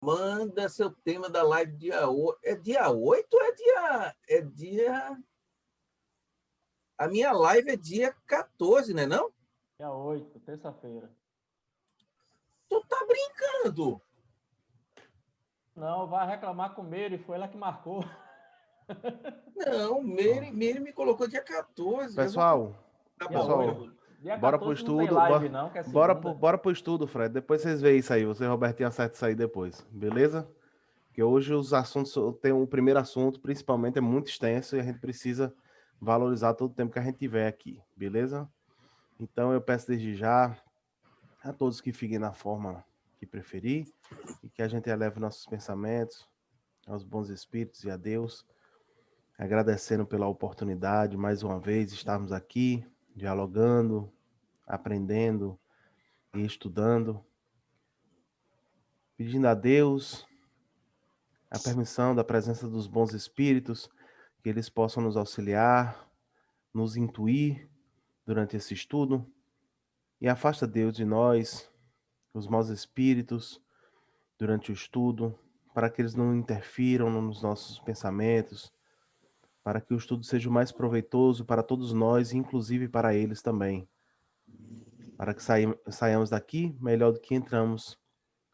Manda seu tema da live dia 8. É dia 8 ou é dia... A minha live é dia 14, né não? Dia 8, terça-feira. Tu tá brincando? Não, vai reclamar com o Meire, foi ela que marcou. Não, Meire me colocou dia 14. Pessoal, Tá Dia bom. 8. Dia bora 14 pro não tem estudo. live, não, que é segunda. Bora pro estudo, Fred. Depois vocês veem isso aí. Você e Robertinho acerta isso aí depois, beleza? Porque hoje os assuntos, tem o primeiro assunto, principalmente, é muito extenso e a gente precisa valorizar todo o tempo que a gente tiver aqui, beleza? Então eu peço desde já a todos que fiquem na forma que preferir e que a gente eleve nossos pensamentos aos bons espíritos e a Deus, agradecendo pela oportunidade, mais uma vez, estarmos aqui, dialogando, aprendendo e estudando, pedindo a Deus a permissão da presença dos bons espíritos, que eles possam nos auxiliar, nos intuir durante esse estudo, e afasta Deus de nós, os maus espíritos, durante o estudo, para que eles não interfiram nos nossos pensamentos, para que o estudo seja o mais proveitoso para todos nós, inclusive para eles também, para que saiamos daqui melhor do que entramos.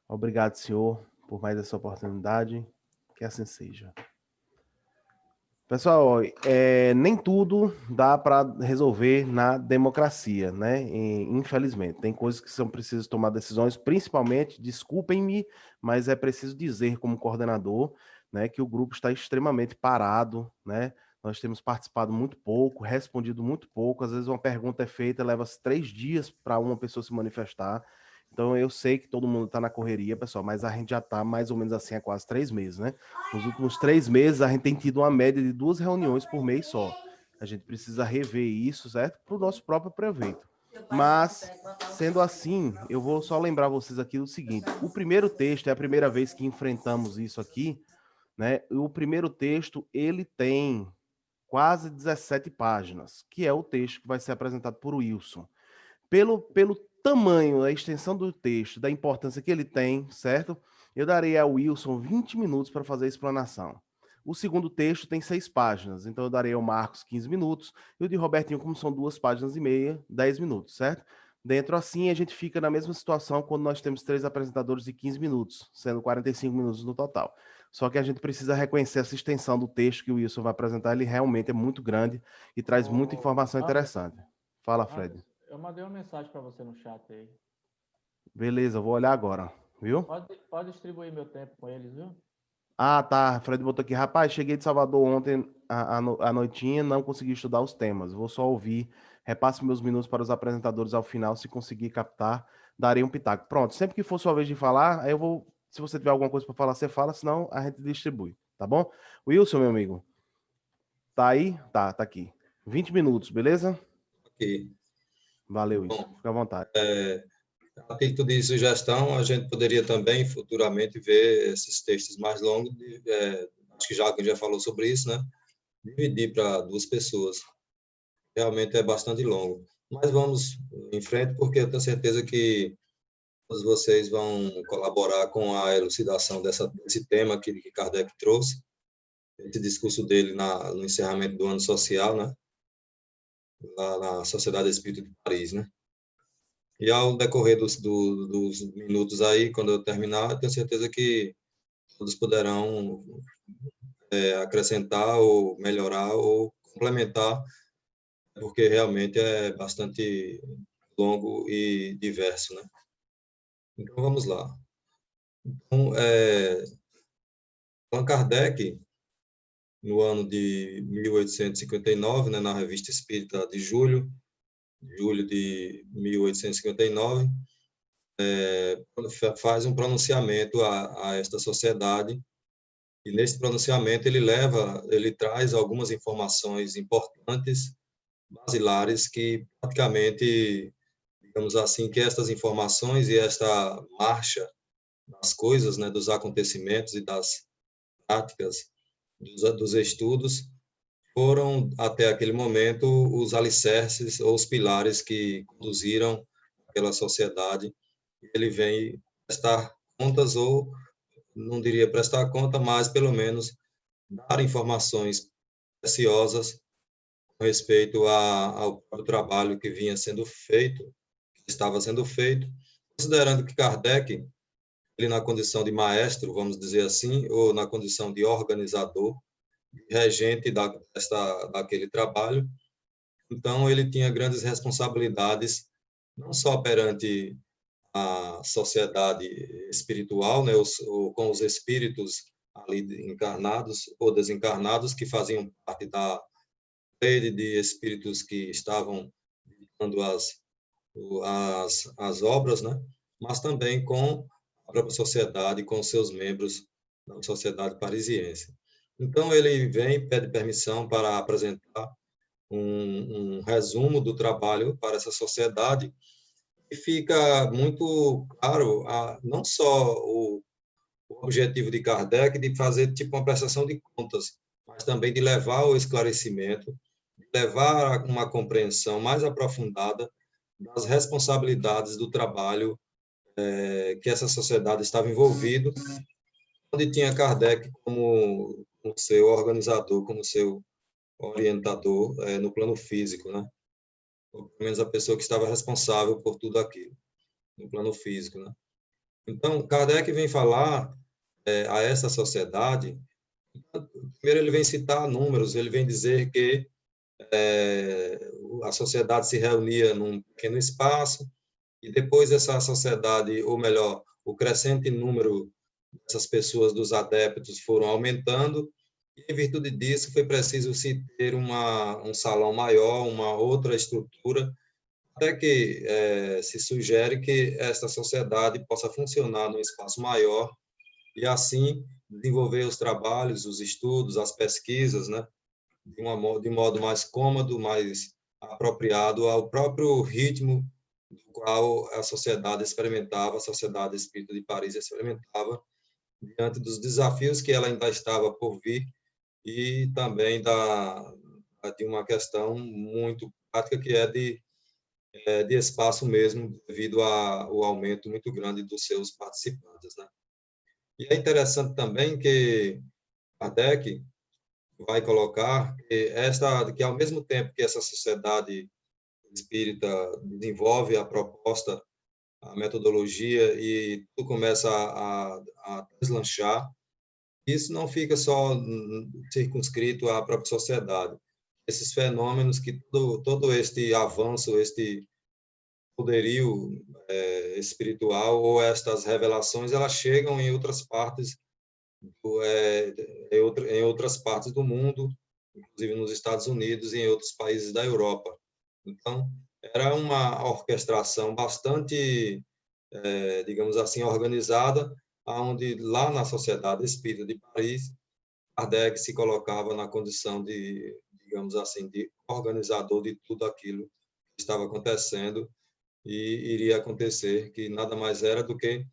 Obrigado, Senhor, por mais essa oportunidade, que assim seja. Pessoal, nem tudo dá para resolver na democracia, né? Infelizmente, tem coisas que são precisas tomar decisões, principalmente, desculpem-me, mas é preciso dizer como coordenador, né, que o grupo está extremamente parado, né? Nós temos participado muito pouco, respondido muito pouco. Às vezes uma pergunta é feita, leva 3 dias para uma pessoa se manifestar. Então eu sei que todo mundo está na correria, pessoal, mas a gente já está mais ou menos assim há quase 3 meses, né? Nos últimos 3 meses, a gente tem tido uma média de 2 reuniões por mês só. A gente precisa rever isso, certo? Para o nosso próprio proveito. Mas, sendo assim, eu vou só lembrar vocês aqui do seguinte. O primeiro texto, é a primeira vez que enfrentamos isso aqui, né? O primeiro texto, ele tem quase 17 páginas, que é o texto que vai ser apresentado por Wilson. Pelo tamanho, a extensão do texto, da importância que ele tem, certo? Eu darei ao Wilson 20 minutos para fazer a explanação. O segundo texto tem 6 páginas, então eu darei ao Marcos 15 minutos, e o de Robertinho, como são 2 páginas e meia, 10 minutos, certo? Dentro assim, a gente fica na mesma situação quando nós temos 3 apresentadores de 15 minutos, sendo 45 minutos no total. Só que a gente precisa reconhecer essa extensão do texto que o Wilson vai apresentar, ele realmente é muito grande e traz muita informação interessante. Fala, Fred. Eu mandei uma mensagem para você no chat aí. Beleza, vou olhar agora, viu? Pode distribuir meu tempo com eles, viu? Ah, tá. Fred botou aqui. Rapaz, cheguei de Salvador ontem à noitinha, não consegui estudar os temas. Vou só ouvir. Repasse meus minutos para os apresentadores ao final. Se conseguir captar, darei um pitaco. Pronto. Sempre que for sua vez de falar, aí eu vou. Se você tiver alguma coisa para falar, você fala, senão a gente distribui. Tá bom? Wilson, meu amigo. Tá aí? Tá aqui. 20 minutos, beleza? Ok. Valeu, Wilson. Fica à vontade. A título de sugestão, a gente poderia também futuramente ver esses textos mais longos, acho que já falou sobre isso, né? Dividir para 2 pessoas. Realmente é bastante longo. Mas vamos em frente, porque eu tenho certeza que todos vocês vão colaborar com a elucidação desse tema que Kardec trouxe, esse discurso dele no encerramento do ano social, né? Lá na Sociedade Espírita de Paris, né? E ao decorrer dos minutos aí, quando eu terminar, eu tenho certeza que todos poderão acrescentar ou melhorar ou complementar, porque realmente é bastante longo e diverso, né? Então, vamos lá. Então, Allan Kardec, no ano de 1859, né, na Revista Espírita de julho de 1859, faz um pronunciamento a esta sociedade, e nesse pronunciamento ele traz algumas informações importantes, basilares, que praticamente, digamos assim, que estas informações e esta marcha das coisas, né, dos acontecimentos e das práticas dos estudos, foram, até aquele momento, os alicerces ou os pilares que conduziram aquela sociedade. Ele vem prestar contas ou não diria prestar conta, mas pelo menos dar informações preciosas com respeito ao trabalho que vinha sendo feito, que estava sendo feito, considerando que Kardec, ele na condição de maestro, vamos dizer assim, ou na condição de organizador, regente daquele trabalho, então ele tinha grandes responsabilidades, não só perante a sociedade espiritual, né, com os espíritos ali encarnados ou desencarnados que faziam parte da rede de espíritos que estavam dando as obras, né, mas também com a própria sociedade, com seus membros da sociedade parisiense. Então ele vem, pede permissão para apresentar um resumo do trabalho para essa sociedade. E fica muito claro não só o objetivo de Kardec de fazer tipo uma prestação de contas, mas também de levar ao esclarecimento, de levar uma compreensão mais aprofundada das responsabilidades do trabalho que essa sociedade estava envolvida, onde tinha Kardec como seu organizador, como seu orientador no plano físico, né? Ou pelo menos a pessoa que estava responsável por tudo aquilo, no plano físico, né? Então, Kardec vem falar a essa sociedade, primeiro ele vem citar números, ele vem dizer que a sociedade se reunia num pequeno espaço, e depois essa sociedade, ou melhor, o crescente número dessas pessoas, dos adeptos, foram aumentando, e em virtude disso foi preciso se ter um salão maior, uma outra estrutura, até que se sugere que esta sociedade possa funcionar num espaço maior e, assim, desenvolver os trabalhos, os estudos, as pesquisas, né, de modo mais cômodo, mais apropriado ao próprio ritmo do qual a sociedade experimentava, a Sociedade Espírita de Paris experimentava, diante dos desafios que ela ainda estava por vir e também de uma questão muito prática, que é de espaço mesmo, devido ao aumento muito grande dos seus participantes, né? E é interessante também que Kardec vai colocar que ao mesmo tempo que essa sociedade espírita desenvolve a proposta, a metodologia, e tudo começa a deslanchar, isso não fica só circunscrito à própria sociedade. Esses fenômenos que todo este avanço, este poderio espiritual, ou estas revelações, elas chegam em outras partes em outras partes do mundo, inclusive nos Estados Unidos e em outros países da Europa. Então, era uma orquestração bastante, digamos assim, organizada, onde lá na Sociedade Espírita de Paris, Kardec se colocava na condição de, digamos assim, de organizador de tudo aquilo que estava acontecendo e iria acontecer, que nada mais era do que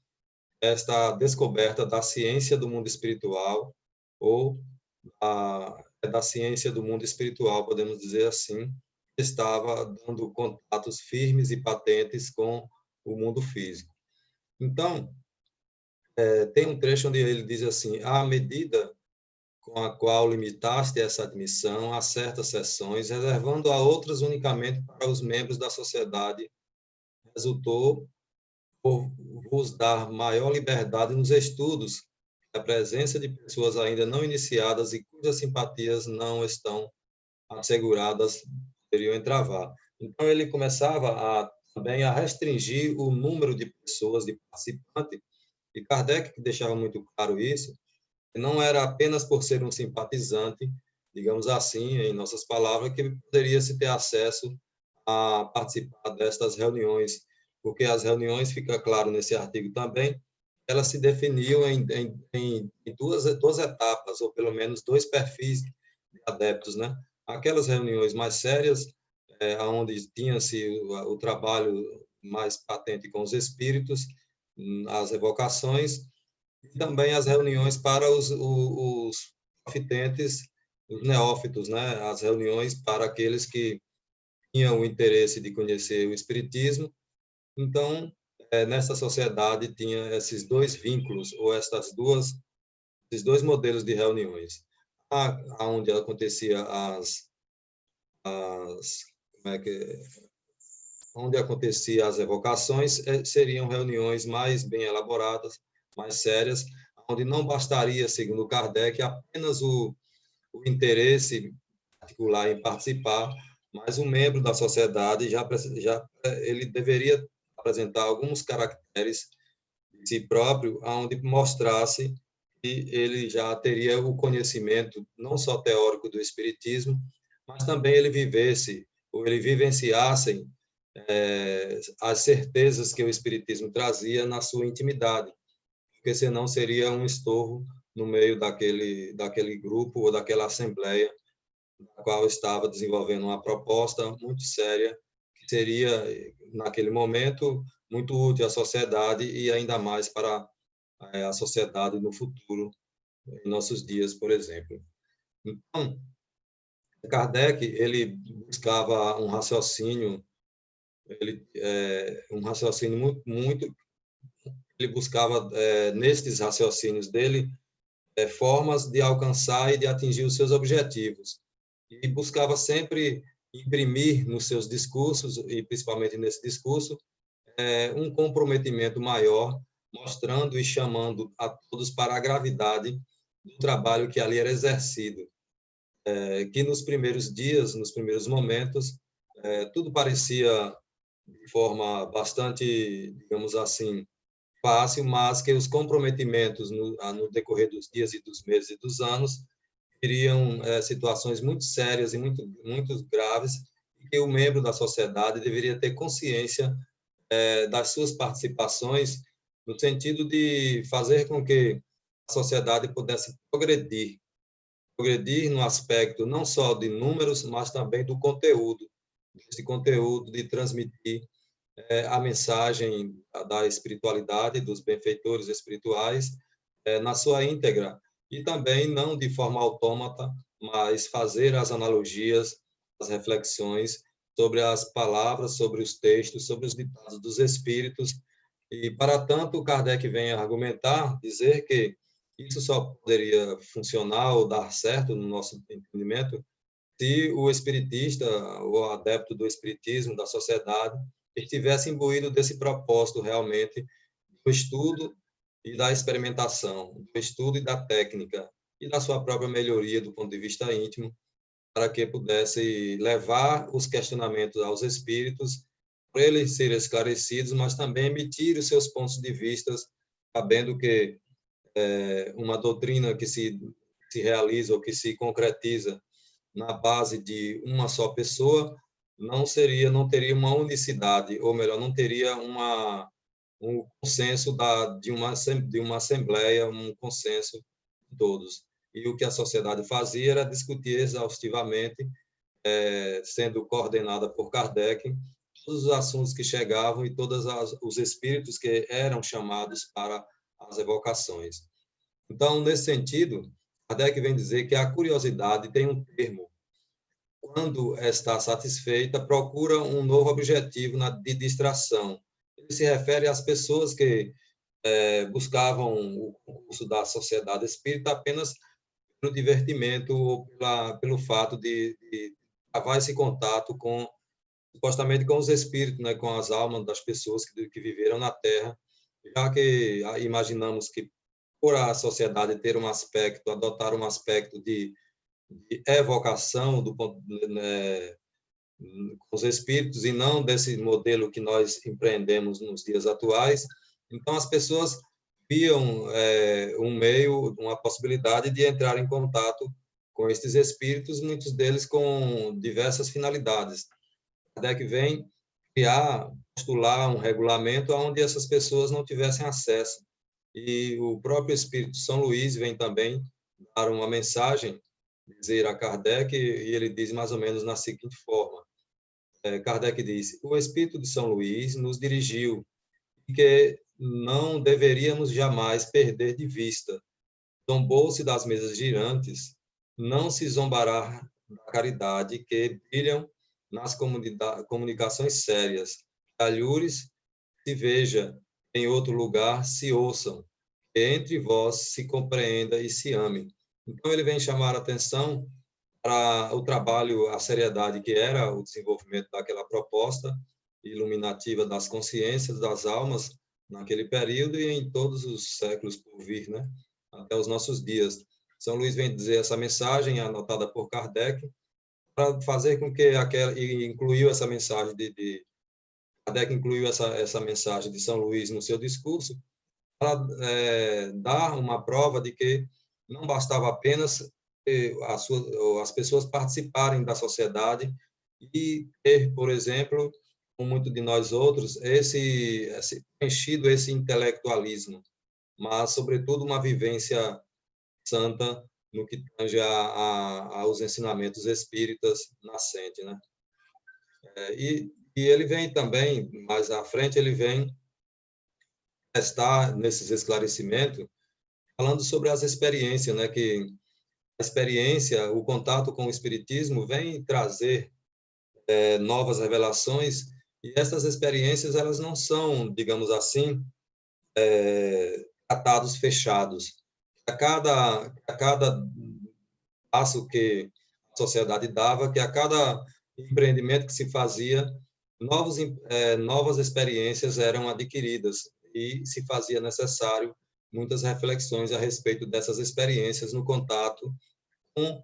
esta descoberta da ciência do mundo espiritual, ou da ciência do mundo espiritual, podemos dizer assim, estava dando contatos firmes e patentes com o mundo físico. Então, tem um trecho onde ele diz assim: à medida com a qual limitaste essa admissão a certas sessões, reservando a outras unicamente para os membros da sociedade, resultou por vos dar maior liberdade nos estudos, a presença de pessoas ainda não iniciadas e cujas simpatias não estão asseguradas poderiam entravar. Então, ele começava também a restringir o número de pessoas, de participantes, e Kardec deixava muito claro isso, que não era apenas por ser um simpatizante, digamos assim, em nossas palavras, que poderia se ter acesso a participar destas reuniões, porque as reuniões, fica claro nesse artigo também, elas se definiam em duas etapas, ou pelo menos dois perfis de adeptos, né? Aquelas reuniões mais sérias, onde tinha-se o trabalho mais patente com os espíritos, as evocações, e também as reuniões para os profitentes, os neófitos, né? As reuniões para aqueles que tinham o interesse de conhecer o espiritismo. Então, nessa sociedade tinha esses dois vínculos, ou esses dois modelos de reuniões. Onde acontecia onde acontecia as evocações, seriam reuniões mais bem elaboradas, mais sérias, onde não bastaria, segundo Kardec, apenas o interesse particular em participar, mas o membro da sociedade ele deveria apresentar alguns caracteres de si próprio, onde mostrasse que ele já teria o conhecimento não só teórico do espiritismo, mas também ele vivenciasse as certezas que o espiritismo trazia na sua intimidade, porque senão seria um estorvo no meio daquele grupo ou daquela assembleia na qual estava desenvolvendo uma proposta muito séria, que seria, naquele momento, muito útil à sociedade e ainda mais para a sociedade no futuro, em nossos dias, por exemplo. Então, Kardec, ele buscava um raciocínio, ele buscava, nestes raciocínios dele, formas de alcançar e de atingir os seus objetivos. E buscava sempre imprimir nos seus discursos, e principalmente nesse discurso, um comprometimento maior, mostrando e chamando a todos para a gravidade do trabalho que ali era exercido. Que nos primeiros dias, nos primeiros momentos, tudo parecia de forma bastante, digamos assim, fácil, mas que os comprometimentos no decorrer dos dias e dos meses e dos anos teriam situações muito sérias e muito graves, e que o membro da sociedade deveria ter consciência das suas participações, no sentido de fazer com que a sociedade pudesse progredir no aspecto não só de números, mas também do conteúdo, desse conteúdo de transmitir a mensagem da espiritualidade, dos benfeitores espirituais, na sua íntegra, e também não de forma autômata, mas fazer as analogias, as reflexões sobre as palavras, sobre os textos, sobre os ditados dos espíritos. E, para tanto, Kardec vem argumentar, dizer que isso só poderia funcionar ou dar certo, no nosso entendimento, se o espiritista, o adepto do espiritismo, da sociedade, estivesse imbuído desse propósito realmente do estudo e da experimentação, do estudo e da técnica, e da sua própria melhoria do ponto de vista íntimo, para que pudesse levar os questionamentos aos espíritos, para eles serem esclarecidos, mas também emitir os seus pontos de vista, sabendo que uma doutrina que se realiza ou que se concretiza na base de uma só pessoa não teria uma unicidade, ou melhor, não teria um consenso de uma assembleia, um consenso de todos. E o que a sociedade fazia era discutir exaustivamente, sendo coordenada por Kardec, todos os assuntos que chegavam e todos os espíritos que eram chamados para as evocações. Então, nesse sentido, Kardec vem dizer que a curiosidade tem um termo. Quando está satisfeita, procura um novo objetivo de distração. Ele se refere às pessoas que buscavam o concurso da sociedade espírita apenas pelo divertimento ou pelo fato de travar esse contato supostamente com os espíritos, né, com as almas das pessoas que viveram na Terra, já que imaginamos que por a sociedade ter adotar um aspecto de evocação com os espíritos e não desse modelo que nós empreendemos nos dias atuais. Então, as pessoas viam uma possibilidade de entrar em contato com estes espíritos, muitos deles com diversas finalidades. Kardec vem postular um regulamento onde essas pessoas não tivessem acesso. E o próprio Espírito São Luís vem também dar uma mensagem, dizer a Kardec, e ele diz mais ou menos na seguinte forma. Kardec diz: o Espírito de São Luís nos dirigiu que não deveríamos jamais perder de vista. Zombou-se das mesas girantes, não se zombará da caridade que brilham nas comunicações sérias. Alhures se veja, em outro lugar se ouçam, que entre vós se compreenda e se ame. Então, ele vem chamar a atenção para o trabalho, a seriedade que era o desenvolvimento daquela proposta iluminativa das consciências, das almas, naquele período e em todos os séculos por vir, né? Até os nossos dias. São Luís vem dizer essa mensagem, anotada por Kardec, para fazer com que aquela, e incluiu essa mensagem Kardec incluiu essa mensagem de São Luís no seu discurso, para dar uma prova de que não bastava apenas as pessoas participarem da sociedade e ter, por exemplo, como muito de nós outros, preenchido esse intelectualismo, mas, sobretudo, uma vivência santa no que tange aos ensinamentos espíritas nascentes, né? E ele vem também, mais à frente, ele vem estar nesses esclarecimentos, falando sobre as experiências, né? Que a experiência, o contato com o espiritismo vem trazer novas revelações, e essas experiências, elas não são, digamos assim, tratados fechados. A cada passo que a sociedade dava, que a cada empreendimento que se fazia, novas experiências eram adquiridas e se fazia necessário muitas reflexões a respeito dessas experiências no contato com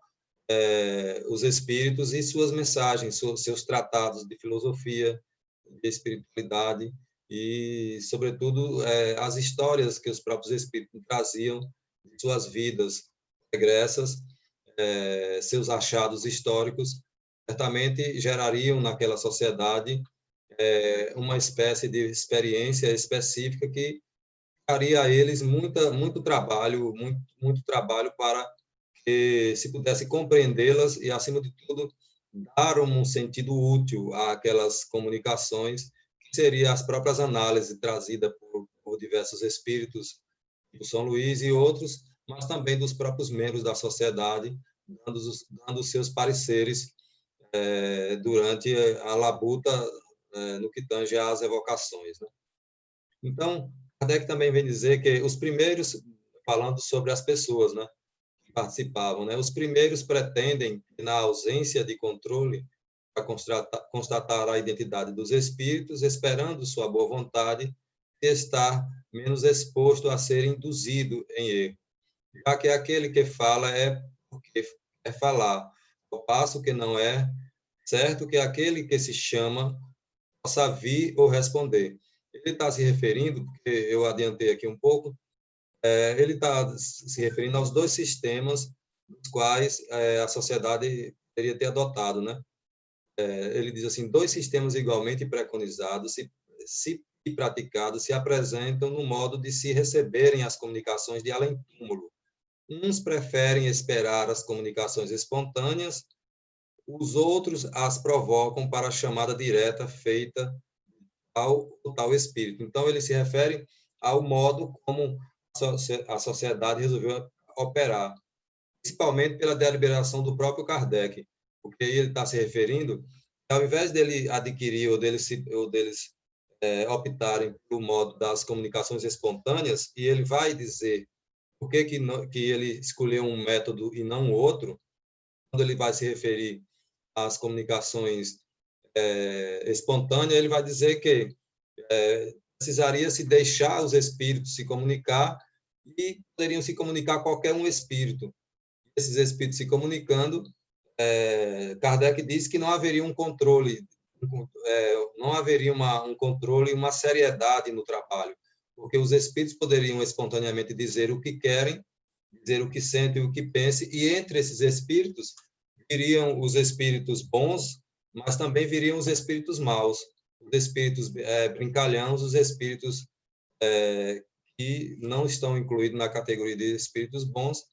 os espíritos e suas mensagens, seus tratados de filosofia, de espiritualidade e, sobretudo, as histórias que os próprios espíritos traziam de suas vidas regressas, seus achados históricos, certamente gerariam naquela sociedade uma espécie de experiência específica que daria a eles muito trabalho para que se pudesse compreendê-las e, acima de tudo, dar um sentido útil àquelas comunicações, que seriam as próprias análises trazidas por diversos espíritos, do São Luís e outros, mas também dos próprios membros da sociedade, dando seus pareceres durante a labuta no que tange às evocações, né? Então, Kardec também vem dizer que os primeiros, falando sobre as pessoas, né, que participavam, né, os primeiros pretendem, na ausência de controle, para constatar a identidade dos espíritos, esperando sua boa vontade, e estar menos exposto a ser induzido em erro, já que aquele que fala é porque é falar, ao passo que não é certo que aquele que se chama possa vir ou responder. Ele está se referindo, porque eu adiantei aqui um pouco, ele está se referindo aos dois sistemas dos quais a sociedade deveria ter adotado, né? Ele diz assim, dois sistemas igualmente preconizados, se praticados, se apresentam no modo de se receberem as comunicações de além-túmulo. Uns preferem esperar as comunicações espontâneas, os outros as provocam para a chamada direta feita ao tal espírito. Então, ele se refere ao modo como a sociedade resolveu operar, principalmente pela deliberação do próprio Kardec, porque ele está se referindo, ao invés dele adquirir ou deles optarem pelo modo das comunicações espontâneas, e ele vai dizer por que ele escolheu um método e não outro, quando ele vai se referir às comunicações espontâneas, ele vai dizer que precisaria se deixar os espíritos se comunicar e poderiam se comunicar qualquer um espírito. Esses espíritos se comunicando, Kardec diz que não haveria um controle, um controle e uma seriedade no trabalho, porque os espíritos poderiam espontaneamente dizer o que querem, dizer o que sentem e o que pensam, e entre esses espíritos viriam os espíritos bons, mas também viriam os espíritos maus, os espíritos brincalhões, os espíritos que não estão incluídos na categoria de espíritos bons,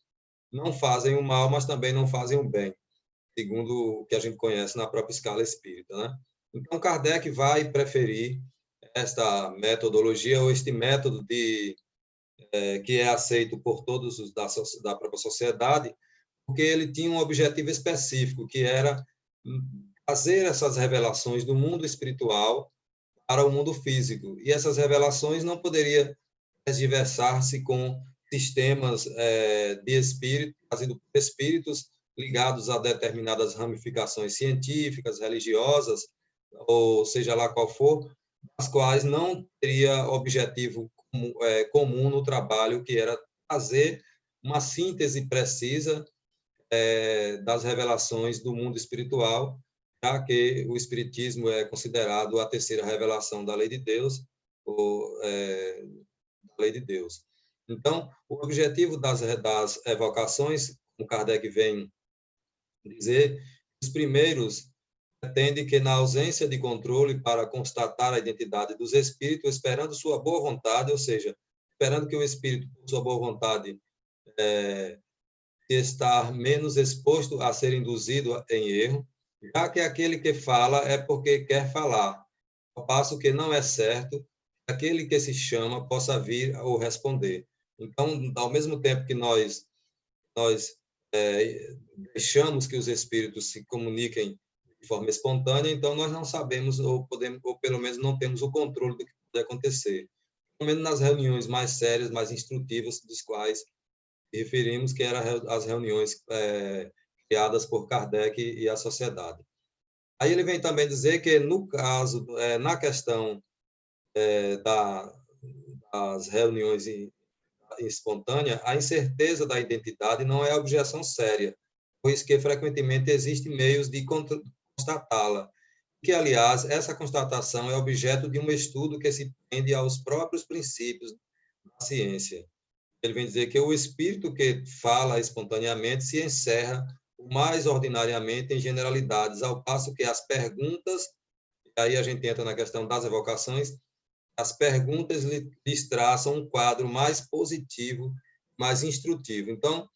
não fazem o mal, mas também não fazem o bem, segundo o que a gente conhece na própria escala espírita, né? Então, Kardec vai preferir esta metodologia ou este método que é aceito por todos os da própria sociedade, porque ele tinha um objetivo específico, que era fazer essas revelações do mundo espiritual para o mundo físico. E essas revelações não poderiam diversar-se com sistemas de espírito, trazido por espíritos ligados a determinadas ramificações científicas, religiosas, ou seja lá qual for, as quais não teria objetivo comum no trabalho, que era fazer uma síntese precisa das revelações do mundo espiritual, já que o Espiritismo é considerado a terceira revelação da lei de Deus, ou da lei de Deus. Então, o objetivo das evocações, como Kardec vem dizer, os primeiros pretendem que, na ausência de controle para constatar a identidade dos espíritos, esperando sua boa vontade, ou seja, esperando que o espírito, por sua boa vontade, estar menos exposto a ser induzido em erro, já que aquele que fala é porque quer falar, ao passo que não é certo que aquele que se chama possa vir ou responder. Então, ao mesmo tempo que nós deixamos que os espíritos se comuniquem de forma espontânea, então nós não sabemos ou pelo menos não temos o controle do que pode acontecer. Pelo menos nas reuniões mais sérias, mais instrutivas, dos quais referimos que eram as reuniões criadas por Kardec e a sociedade. Aí ele vem também dizer que, no caso, na questão das reuniões espontâneas, a incerteza da identidade não é objeção séria, pois que frequentemente existem meios de constatá-la, que, aliás, essa constatação é objeto de um estudo que se prende aos próprios princípios da ciência. Ele vem dizer que o espírito que fala espontaneamente se encerra o mais ordinariamente em generalidades, ao passo que as perguntas, e aí a gente entra na questão das evocações, as perguntas lhes traçam um quadro mais positivo, mais instrutivo. Então,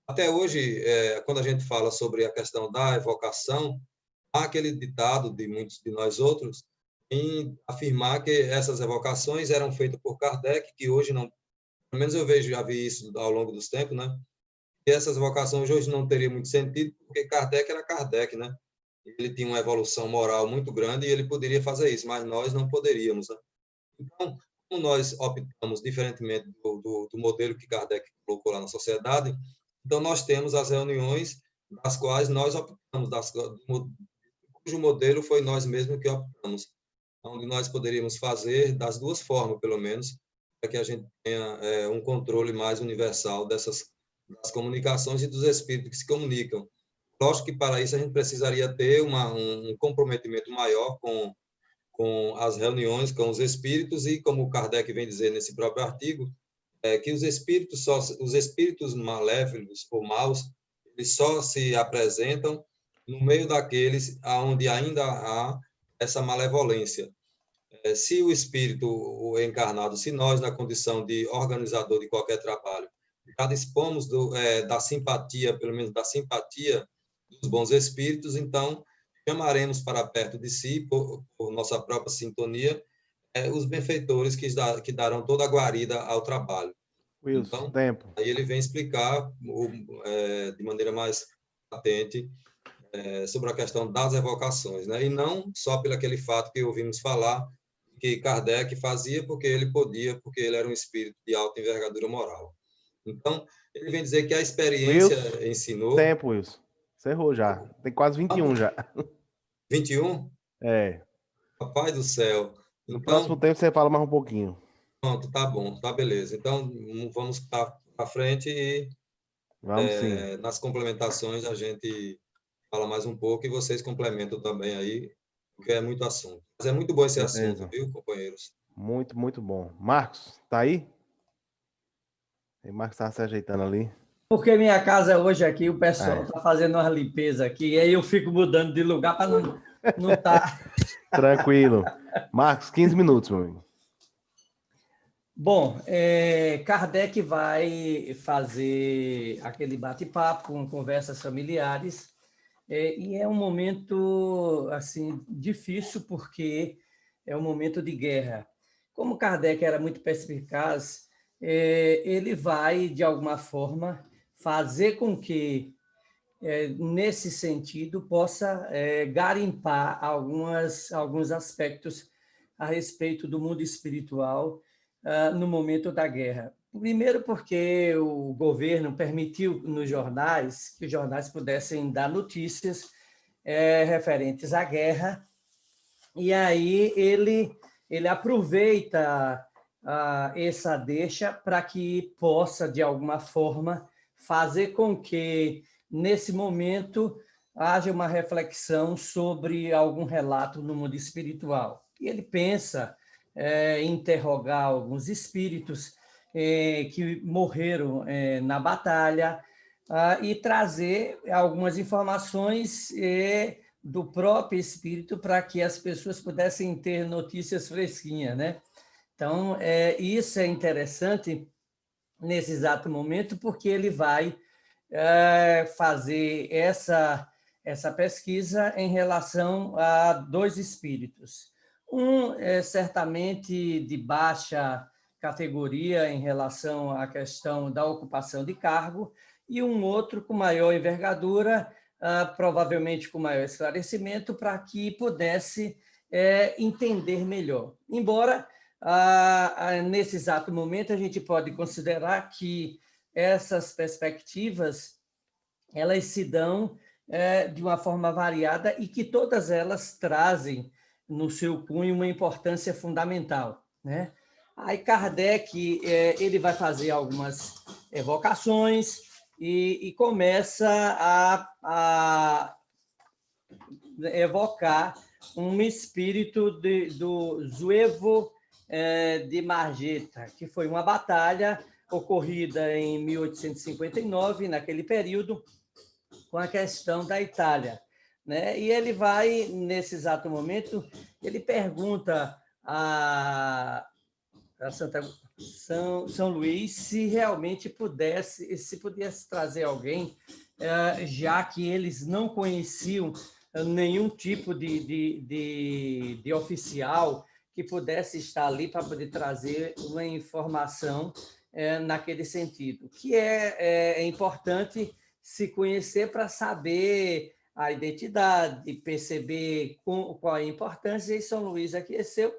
até hoje, quando a gente fala sobre a questão da evocação, há aquele ditado de muitos de nós outros em afirmar que essas evocações eram feitas por Kardec, que hoje não, pelo menos eu já vi isso ao longo dos tempos, né? E essas evocações hoje não teriam muito sentido, porque Kardec era Kardec, né? Ele tinha uma evolução moral muito grande e ele poderia fazer isso, mas nós não poderíamos, né? Então, como nós optamos diferentemente do modelo que Kardec colocou lá na sociedade, então nós temos as reuniões das quais nós optamos, cujo modelo foi nós mesmos que optamos, onde nós poderíamos fazer das duas formas, pelo menos, para que a gente tenha um controle mais universal das comunicações e dos espíritos que se comunicam. Lógico que para isso a gente precisaria ter um comprometimento maior com as reuniões, com os espíritos, e como Kardec vem dizer nesse próprio artigo, que os espíritos malévolos ou maus, eles só se apresentam no meio daqueles onde ainda há essa malevolência. Se o espírito encarnado, se nós, na condição de organizador de qualquer trabalho, já dispomos da simpatia, pelo menos da simpatia dos bons espíritos, então chamaremos para perto de si, por nossa própria sintonia, os benfeitores que darão toda a guarida ao trabalho. Wilson, então, tempo. aí ele vem explicar de maneira mais patente sobre a questão das evocações, né? E não só pelo aquele fato que ouvimos falar que Kardec fazia porque ele podia, porque ele era um espírito de alta envergadura moral. Então, ele vem dizer que a experiência Wilson, ensinou... Tempo, Wilson. Encerrou já. Tem quase 21 já. 21? Papai do céu. No então, próximo tempo você fala mais um pouquinho. Pronto, tá bom, tá beleza. Então, vamos para frente e Vamos sim. nas complementações a gente fala mais um pouco e vocês complementam também aí, porque é muito assunto. Mas é muito bom esse assunto, viu, companheiros? Muito, muito bom. Marcos, tá aí? O Marcos estava se ajeitando ali. Porque minha casa hoje aqui, o pessoal está fazendo uma limpeza aqui, e aí eu fico mudando de lugar para não estar... Tranquilo. Marcos, 15 minutos, meu amigo. Bom, Kardec vai fazer aquele bate-papo com conversas familiares, e é um momento assim difícil, porque é um momento de guerra. Como Kardec era muito perspicaz, ele vai, de alguma forma, fazer com que, nesse sentido, possa garimpar alguns aspectos a respeito do mundo espiritual no momento da guerra. Primeiro porque o governo permitiu nos jornais que os jornais pudessem dar notícias referentes à guerra, e aí ele aproveita essa deixa para que possa, de alguma forma, fazer com que, nesse momento, haja uma reflexão sobre algum relato no mundo espiritual. E ele pensa em interrogar alguns espíritos que morreram na batalha e trazer algumas informações do próprio espírito para que as pessoas pudessem ter notícias fresquinhas, né? Então, isso é interessante nesse exato momento, porque ele vai fazer essa pesquisa em relação a dois espíritos. Um é certamente de baixa categoria em relação à questão da ocupação de cargo, e um outro com maior envergadura, provavelmente com maior esclarecimento, para que pudesse entender melhor. Embora, nesse exato momento, a gente pode considerar que essas perspectivas elas se dão de uma forma variada e que todas elas trazem no seu cunho uma importância fundamental, né? Aí Kardec ele vai fazer algumas evocações e começa a evocar um espírito do Zuevo de Margeta, que foi uma batalha ocorrida em 1859, naquele período, com a questão da Itália, né? E ele vai, nesse exato momento, ele pergunta a São Luís se realmente pudesse trazer alguém, já que eles não conheciam nenhum tipo de oficial que pudesse estar ali para poder trazer uma informação naquele sentido, que é importante se conhecer para saber a identidade, perceber qual a importância, e São Luís aqueceu,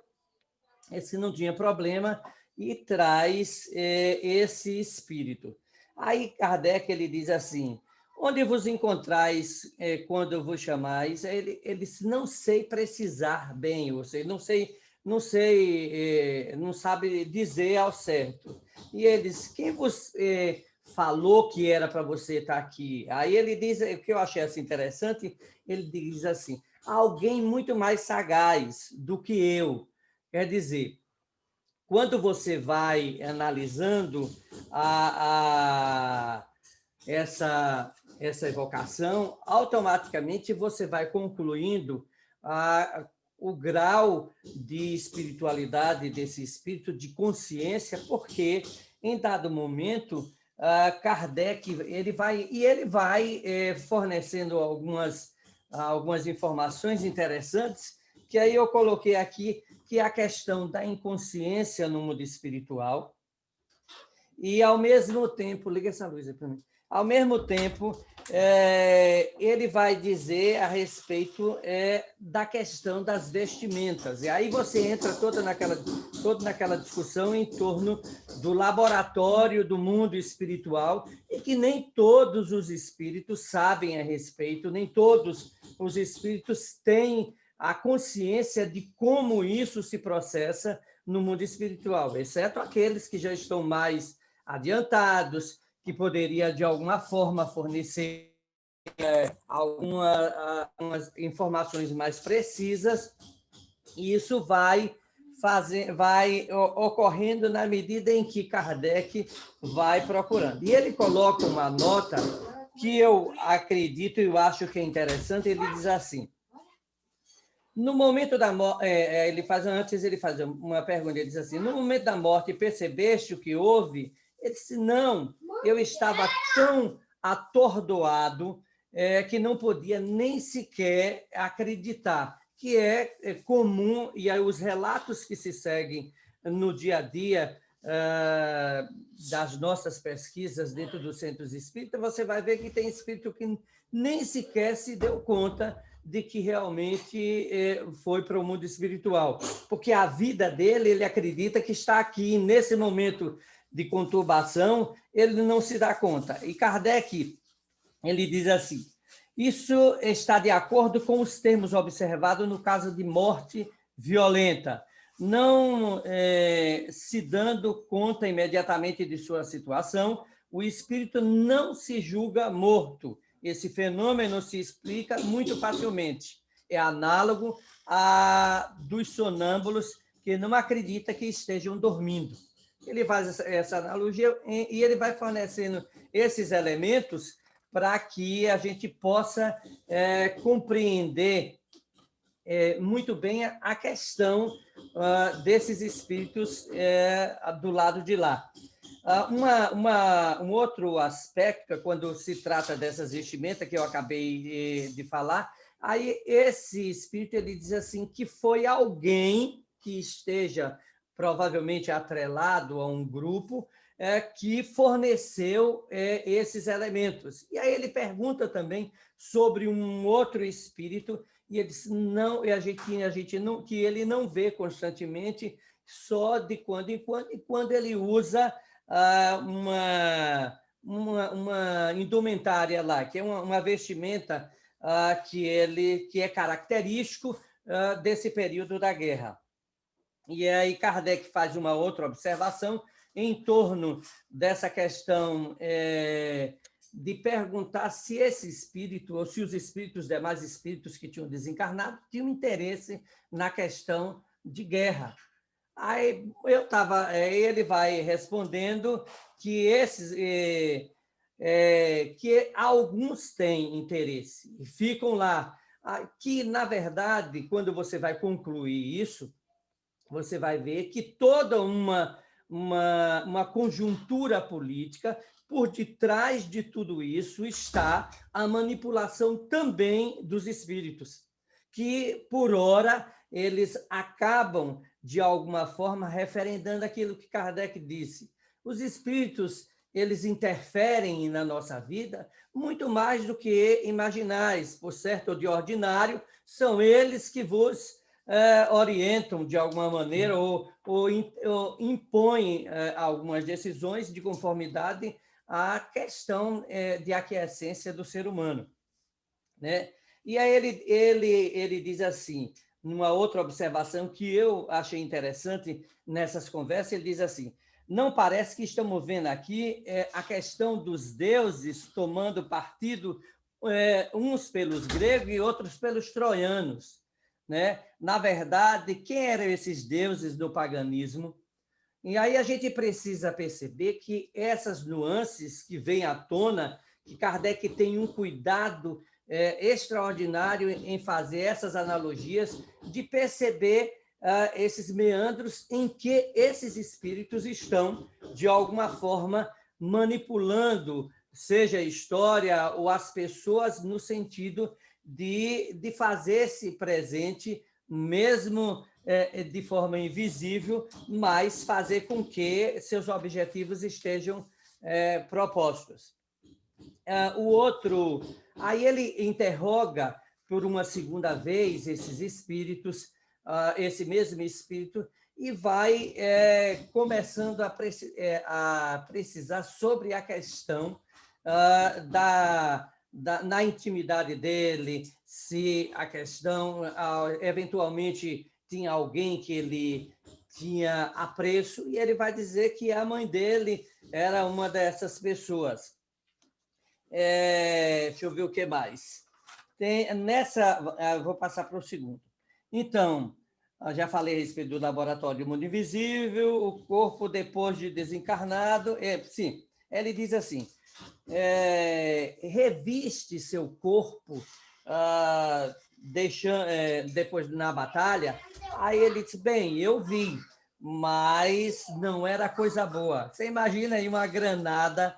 esse não tinha problema, e traz esse espírito. Aí Kardec ele diz assim: onde vos encontrais quando vos chamais? Ele disse: não sei precisar bem, ou seja, não sabe dizer ao certo. E ele diz: quem vos falou que era para você estar aqui? Aí ele diz, o que eu achei assim interessante, ele diz assim: alguém muito mais sagaz do que eu. Quer dizer, quando você vai analisando essa evocação, automaticamente você vai concluindo o grau de espiritualidade desse espírito, de consciência, porque, em dado momento, Kardec ele vai fornecendo algumas informações interessantes, que aí eu coloquei aqui, que é a questão da inconsciência no mundo espiritual, e, ao mesmo tempo, liga essa luz aí para mim, ao mesmo tempo, ele vai dizer a respeito da questão das vestimentas. E aí você entra toda naquela discussão em torno do laboratório do mundo espiritual, e que nem todos os espíritos sabem a respeito, nem todos os espíritos têm a consciência de como isso se processa no mundo espiritual, exceto aqueles que já estão mais adiantados, que poderia, de alguma forma, fornecer algumas informações mais precisas, e isso vai ocorrendo na medida em que Kardec vai procurando. E ele coloca uma nota que eu acredito e eu acho que é interessante. Ele diz assim: no momento da morte, ele faz uma pergunta, ele diz assim: no momento da morte, percebeste o que houve? Ele disse: não, eu estava tão atordoado que não podia nem sequer acreditar, que é comum, e aí os relatos que se seguem no dia a dia das nossas pesquisas dentro dos centros espíritas, você vai ver que tem espírito que nem sequer se deu conta de que realmente foi para o mundo espiritual, porque a vida dele, ele acredita que está aqui, nesse momento de conturbação, ele não se dá conta. E Kardec, ele diz assim, isso está de acordo com os termos observados no caso de morte violenta, não se dando conta imediatamente de sua situação, o espírito não se julga morto. Esse fenômeno se explica muito facilmente. É análogo a dos sonâmbulos que não acreditam que estejam dormindo. Ele faz essa analogia e ele vai fornecendo esses elementos para que a gente possa compreender muito bem a questão desses espíritos do lado de lá. Um outro aspecto, quando se trata dessas vestimentas que eu acabei de falar, aí esse espírito ele diz assim que foi alguém que esteja provavelmente atrelado a um grupo que forneceu esses elementos. E aí ele pergunta também sobre um outro espírito e ele diz não, a gente não, que ele não vê constantemente, só de quando em quando, e quando ele usa uma indumentária lá, que é uma vestimenta que é característico desse período da guerra. E aí Kardec faz uma outra observação em torno dessa questão de perguntar se esse espírito, ou se os espíritos, demais espíritos que tinham desencarnado, tinham interesse na questão de guerra. Aí ele vai respondendo que que alguns têm interesse e ficam lá. Que, na verdade, quando você vai concluir isso, você vai ver que toda uma conjuntura política, por detrás de tudo isso está a manipulação também dos espíritos, que, por ora, eles acabam, de alguma forma, referendando aquilo que Kardec disse. Os espíritos, eles interferem na nossa vida muito mais do que imaginais, por certo ou de ordinário, são eles que vos orientam de alguma maneira ou impõem algumas decisões de conformidade à questão de aquiescência do ser humano, né? E aí ele diz assim, numa outra observação que eu achei interessante nessas conversas, ele diz assim, não parece que estamos vendo aqui a questão dos deuses tomando partido uns pelos gregos e outros pelos troianos, né? Na verdade, quem eram esses deuses do paganismo? E aí a gente precisa perceber que essas nuances que vêm à tona, que Kardec tem um cuidado extraordinário em fazer essas analogias, de perceber esses meandros em que esses espíritos estão, de alguma forma, manipulando, seja a história ou as pessoas, no sentido de fazer-se presente, mesmo de forma invisível, mas fazer com que seus objetivos estejam propostos. O outro, aí ele interroga por uma segunda vez esses espíritos, esse mesmo espírito, e vai começando a precisar sobre a questão na intimidade dele, se a questão, eventualmente, tinha alguém que ele tinha apreço, e ele vai dizer que a mãe dele era uma dessas pessoas. Deixa eu ver o que mais. Vou passar para o segundo. Então, já falei a respeito do laboratório do mundo invisível, o corpo depois de desencarnado. Sim, ele diz assim, reviste seu corpo depois na batalha. Aí ele disse, bem, eu vi, mas não era coisa boa. Você imagina aí uma granada,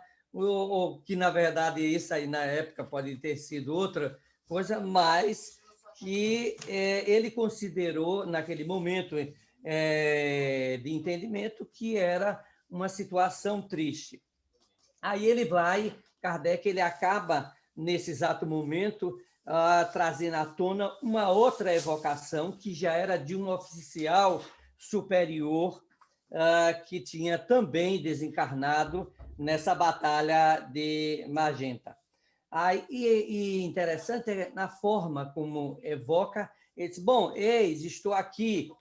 que na verdade isso aí na época pode ter sido outra coisa, mas que ele considerou naquele momento de entendimento que era uma situação triste. Aí Kardec, ele acaba, nesse exato momento, trazendo à tona uma outra evocação que já era de um oficial superior que tinha também desencarnado nessa batalha de Magenta. E interessante é na forma como evoca, ele diz, bom, eis, estou aqui.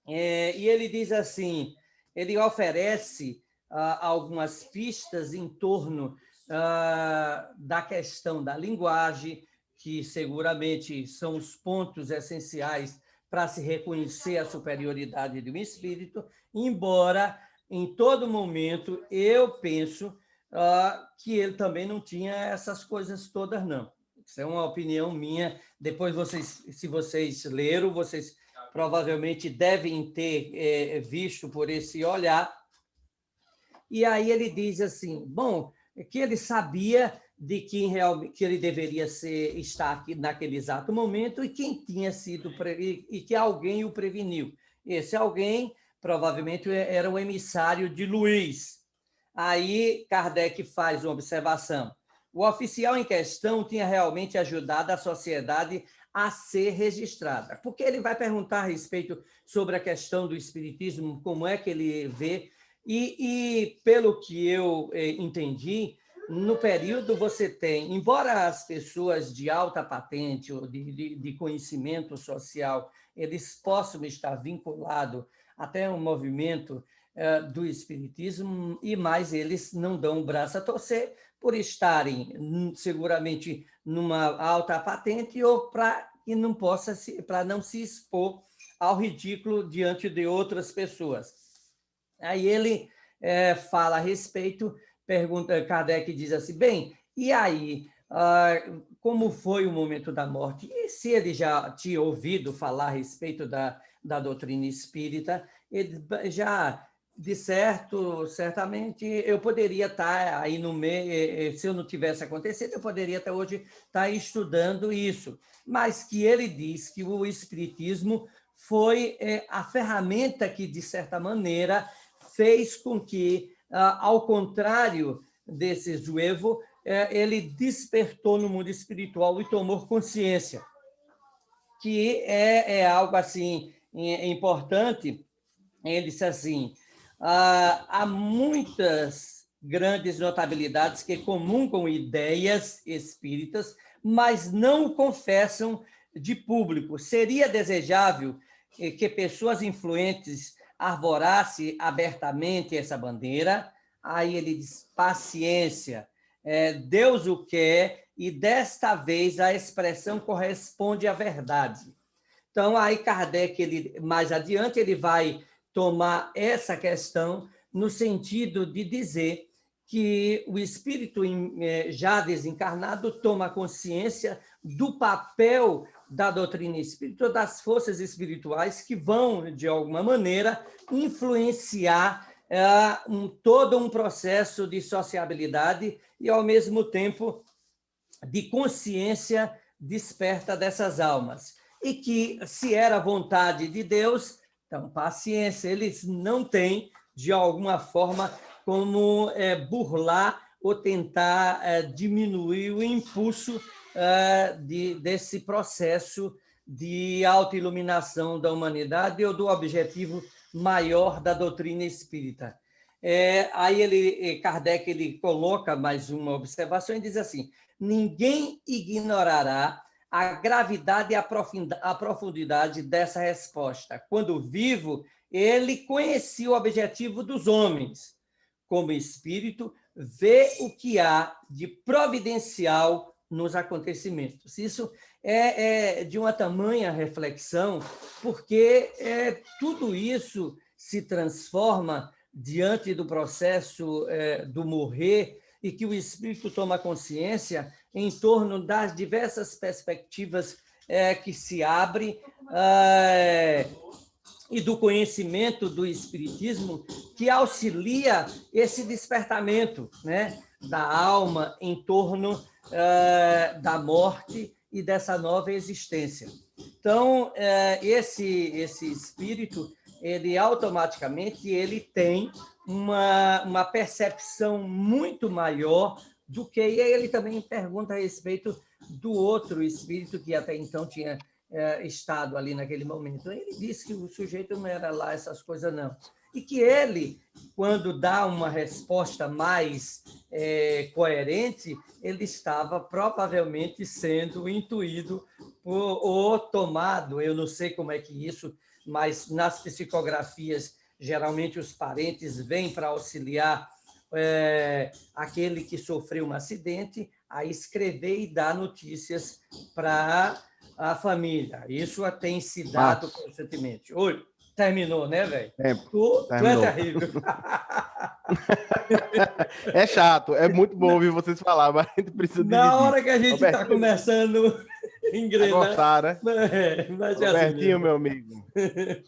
E ele diz assim, ele oferece algumas pistas em torno da questão da linguagem, que seguramente são os pontos essenciais para se reconhecer a superioridade de um espírito, embora, em todo momento, eu penso que ele também não tinha essas coisas todas, não. Isso é uma opinião minha. Depois, se vocês leram, vocês provavelmente devem ter visto por esse olhar. E aí ele diz assim, bom, que ele sabia de quem realmente que ele deveria estar aqui naquele exato momento e quem tinha sido e que alguém o preveniu. Esse alguém provavelmente era o emissário de Luiz. Aí Kardec faz uma observação. O oficial em questão tinha realmente ajudado a sociedade a ser registrada, porque ele vai perguntar a respeito sobre a questão do espiritismo, como é que ele vê, e pelo que eu entendi, no período você tem, embora as pessoas de alta patente ou de conhecimento social, eles possam estar vinculados até um movimento do espiritismo, e mais eles não dão o braço a torcer por estarem seguramente numa alta patente ou para não se expor ao ridículo diante de outras pessoas. Aí ele fala a respeito, Kardec diz assim, bem, e aí, como foi o momento da morte? E se ele já tinha ouvido falar a respeito da doutrina espírita, ele já, de certo, certamente, eu poderia estar aí no meio, se eu não tivesse acontecido, eu poderia até hoje estar estudando isso, mas que ele diz que o espiritismo foi a ferramenta que, de certa maneira, fez com que, ao contrário desse Zuevo, ele despertou no mundo espiritual e tomou consciência, que é algo assim importante. Ele disse assim, há muitas grandes notabilidades que comungam ideias espíritas, mas não o confessam de público. Seria desejável que pessoas influentes arvorassem abertamente essa bandeira. Aí ele diz, paciência, Deus o quer, e desta vez a expressão corresponde à verdade. Então, aí Kardec, mais adiante, ele vai tomar essa questão no sentido de dizer que o espírito já desencarnado toma consciência do papel da doutrina espírita, das forças espirituais que vão, de alguma maneira, influenciar todo um processo de sociabilidade e, ao mesmo tempo, de consciência desperta dessas almas. E que, se era vontade de Deus, então, paciência, eles não têm, de alguma forma, como burlar ou tentar diminuir o impulso desse processo de autoiluminação da humanidade ou do objetivo maior da doutrina espírita. Aí Kardec ele coloca mais uma observação e diz assim, ninguém ignorará a gravidade e a profundidade dessa resposta. Quando vivo, ele conhecia o objetivo dos homens. Como espírito, vê o que há de providencial nos acontecimentos. Isso é de uma tamanha reflexão, porque tudo isso se transforma diante do processo do morrer, e que o espírito toma consciência em torno das diversas perspectivas que se abrem e do conhecimento do espiritismo que auxilia esse despertamento, né, da alma em torno da morte e dessa nova existência. Então, esse espírito, ele automaticamente ele tem uma percepção muito maior do que... E ele também pergunta a respeito do outro espírito que até então tinha estado ali naquele momento. Ele disse que o sujeito não era lá essas coisas, não. E que ele, quando dá uma resposta mais coerente, ele estava provavelmente sendo intuído ou tomado, eu não sei como é que isso, mas nas psicografias, geralmente os parentes vêm para auxiliar aquele que sofreu um acidente a escrever e dar notícias para a família. Isso tem se dado constantemente. Oi, terminou, né, velho? Tu é terrível. É chato, é muito bom ouvir vocês falar, mas a gente precisa dividir. Na hora que a gente está começando a engrenar... A gostar, né? Mas Robertinho, meu amigo,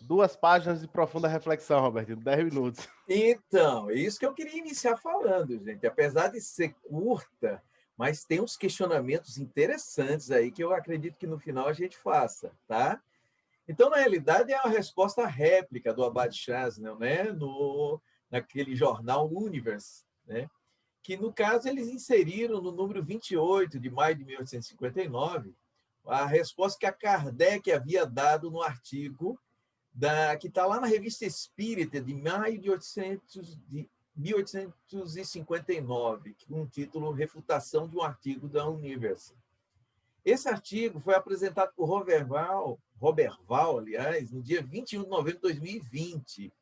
2 páginas de profunda reflexão, Robertinho, 10 minutos. Então, é isso que eu queria iniciar falando, gente. Apesar de ser curta, mas tem uns questionamentos interessantes aí que eu acredito que no final a gente faça, tá? Então, na realidade, é uma resposta à réplica do Abad Chasnel, né? Naquele jornal Universe, né? Que, no caso, eles inseriram no número 28 de maio de 1859 a resposta que a Kardec havia dado no artigo que está lá na Revista Espírita, de maio de 1859, com o título Refutação de um artigo da Universe. Esse artigo foi apresentado por Robert Val, aliás, no dia 21 de novembro de 2020,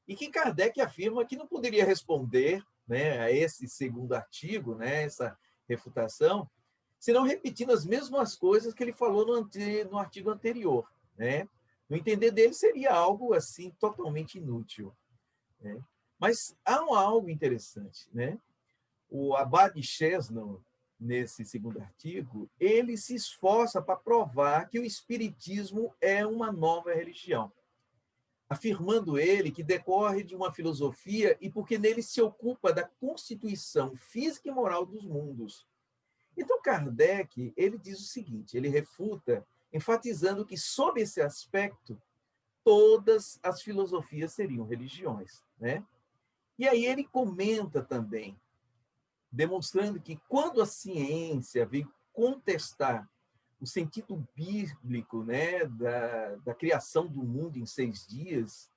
e que Kardec afirma que não poderia responder, né, a esse segundo artigo, né, essa refutação, senão repetindo as mesmas coisas que ele falou no artigo anterior, né? No entender dele, seria algo assim totalmente inútil, né? Mas há algo interessante, né? O Abad Chasnel, nesse segundo artigo, ele se esforça para provar que o espiritismo é uma nova religião, afirmando ele que decorre de uma filosofia e porque nele se ocupa da constituição física e moral dos mundos. Então, Kardec, ele diz o seguinte, ele refuta, enfatizando que, sob esse aspecto, todas as filosofias seriam religiões, né? E aí ele comenta também, demonstrando que quando a ciência veio contestar o sentido bíblico, né, da criação do mundo em 6 dias,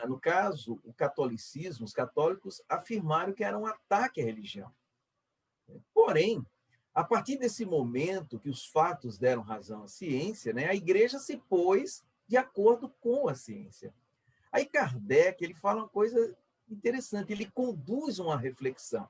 no caso, o catolicismo, os católicos afirmaram que era um ataque à religião. Porém, a partir desse momento que os fatos deram razão à ciência, né, a igreja se pôs de acordo com a ciência. Aí Kardec, ele fala uma coisa interessante, ele conduz uma reflexão,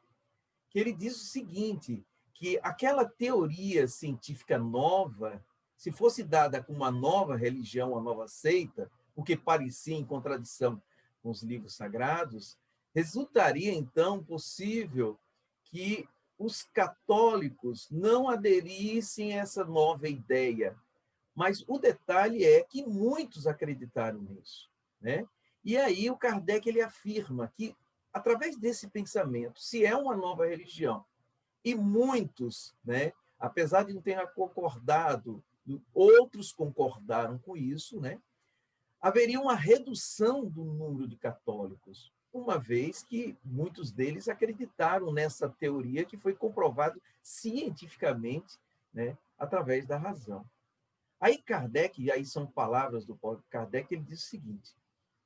que ele diz o seguinte, que aquela teoria científica nova, se fosse dada com uma nova religião, uma nova seita, o que parecia em contradição com os livros sagrados, resultaria, então, possível que os católicos não aderissem a essa nova ideia. Mas o detalhe é que muitos acreditaram nisso, né? E aí o Kardec ele afirma que, através desse pensamento, se é uma nova religião, e muitos, né, apesar de não terem concordado, outros concordaram com isso, né, haveria uma redução do número de católicos, uma vez que muitos deles acreditaram nessa teoria que foi comprovado cientificamente, né, através da razão. Aí Kardec, e aí são palavras do próprio Kardec, ele diz o seguinte,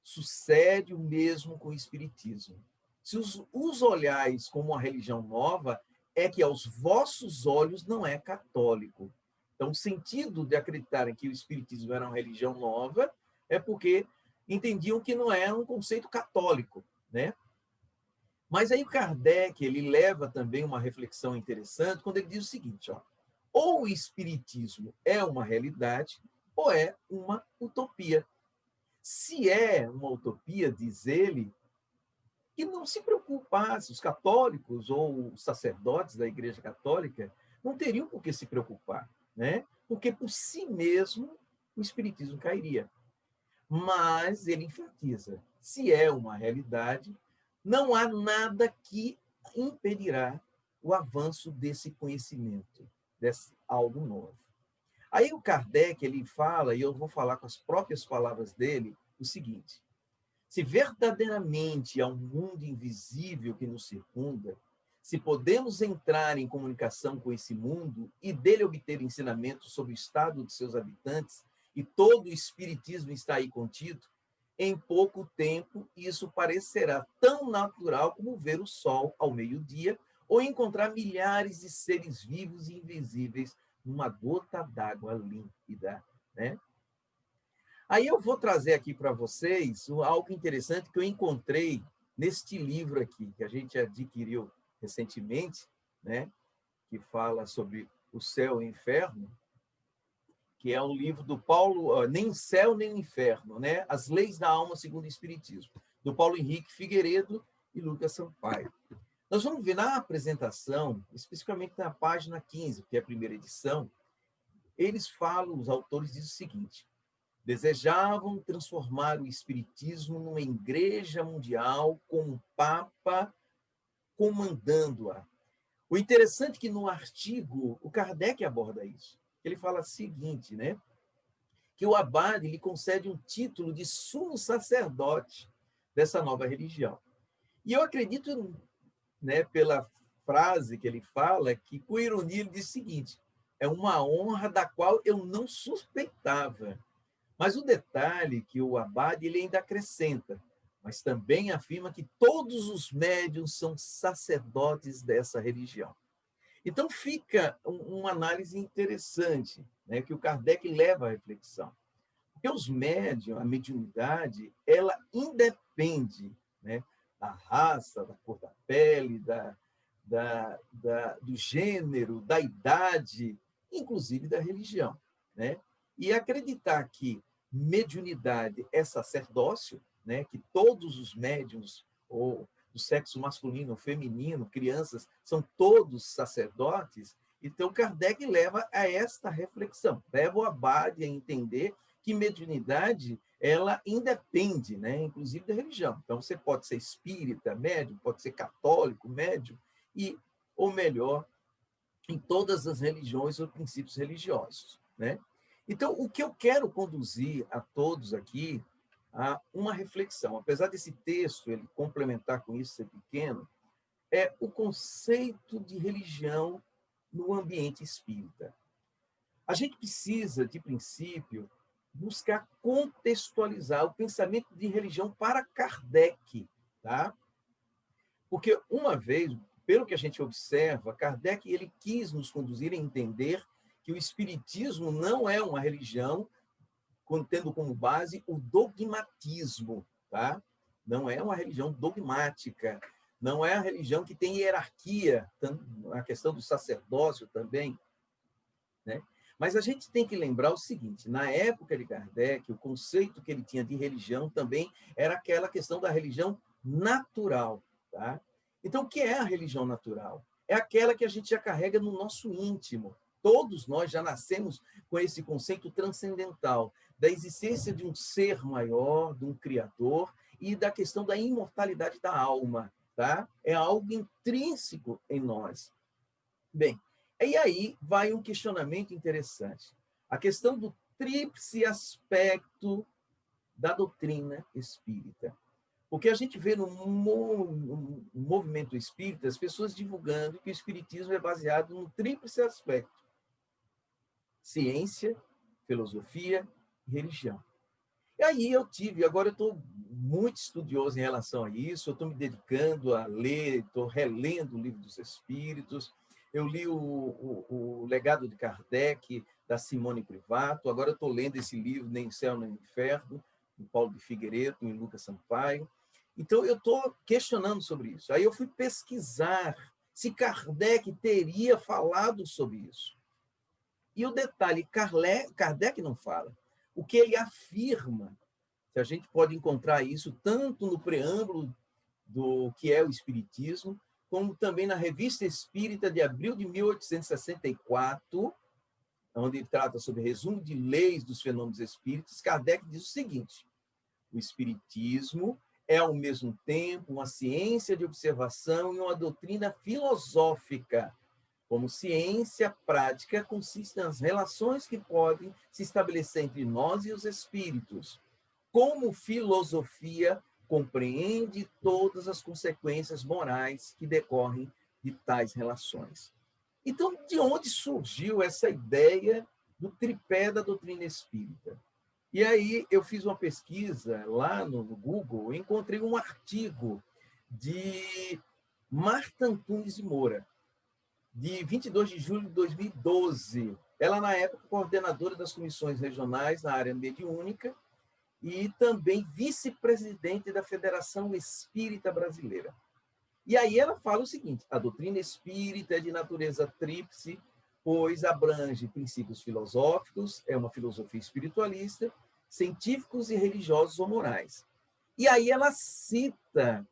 sucede o mesmo com o Espiritismo. Se os olhais como uma religião nova, é que aos vossos olhos não é católico. Então, o sentido de acreditarem que o Espiritismo era uma religião nova é porque entendiam que não era um conceito católico, né? Mas aí o Kardec, ele leva também uma reflexão interessante quando ele diz o seguinte, ó, ou o Espiritismo é uma realidade ou é uma utopia. Se é uma utopia, diz ele, que não se preocupasse, os católicos ou os sacerdotes da Igreja Católica não teriam por que se preocupar, né? Porque por si mesmo o Espiritismo cairia. Mas ele enfatiza, se é uma realidade, não há nada que impedirá o avanço desse conhecimento, desse algo novo. Aí o Kardec, ele fala, e eu vou falar com as próprias palavras dele, o seguinte, se verdadeiramente há um mundo invisível que nos circunda, se podemos entrar em comunicação com esse mundo e dele obter ensinamentos sobre o estado de seus habitantes, e todo o espiritismo está aí contido, em pouco tempo isso parecerá tão natural como ver o sol ao meio-dia ou encontrar milhares de seres vivos e invisíveis numa gota d'água límpida, né? Aí eu vou trazer aqui para vocês algo interessante que eu encontrei neste livro aqui, que a gente adquiriu recentemente, né? Que fala sobre o céu e o inferno, que é um livro do Paulo, Nem Céu nem Inferno, né? As Leis da Alma segundo o Espiritismo, do Paulo Henrique Figueiredo e Lucas Sampaio. Nós vamos ver na apresentação, especificamente na página 15, que é a primeira edição, eles falam, os autores dizem o seguinte: desejavam transformar o Espiritismo numa igreja mundial com um Papa comandando-a. O interessante é que no artigo, o Kardec aborda isso. Ele fala o seguinte, né? Que o abade lhe concede um título de sumo sacerdote dessa nova religião. E eu acredito, né, pela frase que ele fala, que com ironia ele diz o seguinte: é uma honra da qual eu não suspeitava. Mas o detalhe que o abade ele ainda acrescenta, mas também afirma que todos os médiuns são sacerdotes dessa religião. Então fica uma análise interessante, né, que o Kardec leva à reflexão. Porque os médiuns, a mediunidade, ela independe, né, da raça, da cor da pele, do gênero, da idade, inclusive da religião, né? E acreditar que mediunidade é sacerdócio, né, que todos os médiuns, ou do sexo masculino ou feminino, crianças, são todos sacerdotes, então Kardec leva a esta reflexão, leva o abade a entender que mediunidade ela independe, né, inclusive da religião. Então você pode ser espírita, médium, pode ser católico, médium, ou melhor, em todas as religiões ou princípios religiosos, né? Então, o que eu quero conduzir a todos aqui a uma reflexão, apesar desse texto ele complementar com isso ser pequeno, é o conceito de religião no ambiente espírita. A gente precisa, de princípio, buscar contextualizar o pensamento de religião para Kardec, tá? Porque uma vez, pelo que a gente observa, Kardec ele quis nos conduzir a entender que o espiritismo não é uma religião tendo como base o dogmatismo, tá? Não é uma religião dogmática, não é a religião que tem hierarquia, a questão do sacerdócio também, né? Mas a gente tem que lembrar o seguinte: na época de Kardec, o conceito que ele tinha de religião também era aquela questão da religião natural, tá? Então, o que é a religião natural? É aquela que a gente já carrega no nosso íntimo. Todos nós já nascemos com esse conceito transcendental, da existência de um ser maior, de um Criador, e da questão da imortalidade da alma, tá? É algo intrínseco em nós. Bem, e aí vai um questionamento interessante. A questão do tríplice aspecto da doutrina espírita. Porque a gente vê no movimento espírita as pessoas divulgando que o espiritismo é baseado no tríplice aspecto: ciência, filosofia e religião. E aí agora eu estou muito estudioso em relação a isso, eu estou me dedicando a ler, estou relendo o Livro dos Espíritos, eu li o Legado de Kardec, da Simone Privato, agora eu estou lendo esse livro, Nem Céu nem Inferno, do Paulo de Figueiredo e Lucas Sampaio. Então, eu estou questionando sobre isso. Aí eu fui pesquisar se Kardec teria falado sobre isso. E o detalhe, Kardec não fala. O que ele afirma, que a gente pode encontrar isso tanto no preâmbulo do que é o Espiritismo, como também na Revista Espírita de abril de 1864, onde ele trata sobre resumo de leis dos fenômenos espíritas. Kardec diz o seguinte: o Espiritismo é, ao mesmo tempo, uma ciência de observação e uma doutrina filosófica. Como ciência prática, consiste nas relações que podem se estabelecer entre nós e os espíritos. Como filosofia, compreende todas as consequências morais que decorrem de tais relações. Então, de onde surgiu essa ideia do tripé da doutrina espírita? E aí eu fiz uma pesquisa lá no Google e encontrei um artigo de Marta Antunes de Moura, de 22 de julho de 2012. Ela, na época, coordenadora das comissões regionais na área mediúnica e também vice-presidente da Federação Espírita Brasileira. E aí ela fala o seguinte: a doutrina espírita é de natureza tríplice, pois abrange princípios filosóficos, é uma filosofia espiritualista, científicos e religiosos ou morais. E aí ela cita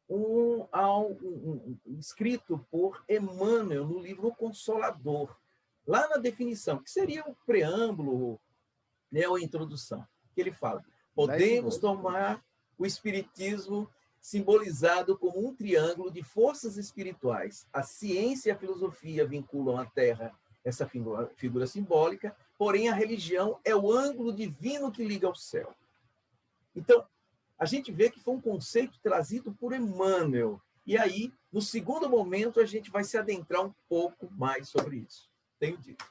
um escrito por Emmanuel no livro O Consolador, lá na definição, que seria o preâmbulo, né, ou a introdução, que ele fala: podemos tomar o espiritismo simbolizado como um triângulo de forças espirituais. A ciência e a filosofia vinculam à Terra essa figura simbólica, porém a religião é o ângulo divino que liga ao céu. Então, a gente vê que foi um conceito trazido por Emmanuel. E aí, no segundo momento, a gente vai se adentrar um pouco mais sobre isso. Tenho dito.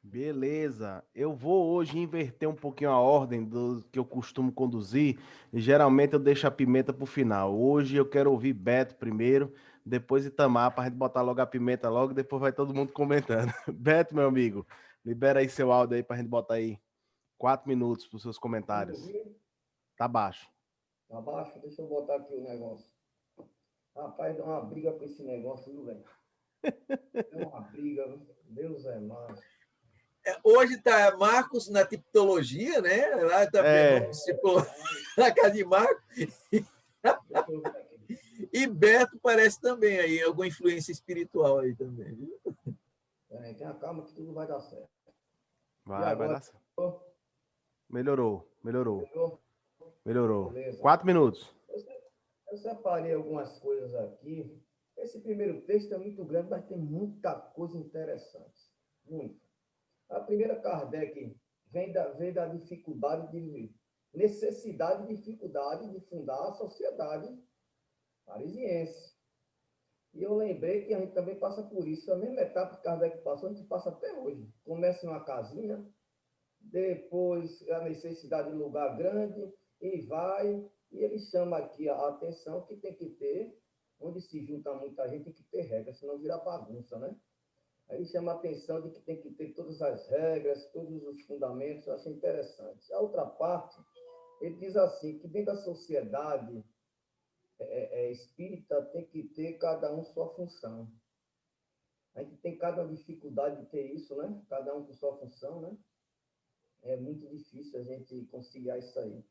Beleza, eu vou hoje inverter um pouquinho a ordem do que eu costumo conduzir. Geralmente eu deixo a pimenta para o final. Hoje eu quero ouvir Beto primeiro, depois Itamar, para a gente botar logo a pimenta logo, depois vai todo mundo comentando. Beto, meu amigo, libera aí seu áudio aí para a gente botar aí 4 minutos para os seus comentários. Tá baixo. Tá baixo? Deixa eu botar aqui o negócio. Rapaz, dá uma briga com esse negócio, viu, velho? É uma briga, viu? Deus é mais. Hoje está Marcos na tipologia, né? Lá está na casa de Marcos. E Beto parece também aí, alguma influência espiritual aí também. Viu? Tenha calma que tudo vai dar certo. Vai dar certo. Melhorou. Beleza. 4 minutos. Eu separei algumas coisas aqui. Esse primeiro texto é muito grande, mas tem muita coisa interessante. Muita. A primeira, Kardec vem da dificuldade necessidade e dificuldade de fundar a sociedade parisiense. E eu lembrei que a gente também passa por isso. A mesma etapa que Kardec passou, a gente passa até hoje. Começa em uma casinha, depois a necessidade de lugar grande, e vai. E ele chama aqui a atenção que tem que ter, onde se junta muita gente, tem que ter regra, senão vira bagunça, né? Aí chama a atenção de que tem que ter todas as regras, todos os fundamentos, eu achei interessante. A outra parte, ele diz assim, que dentro da sociedade espírita tem que ter cada um sua função. A gente tem cada dificuldade de ter isso, né? Cada um com sua função, né? É muito difícil a gente conciliar isso aí.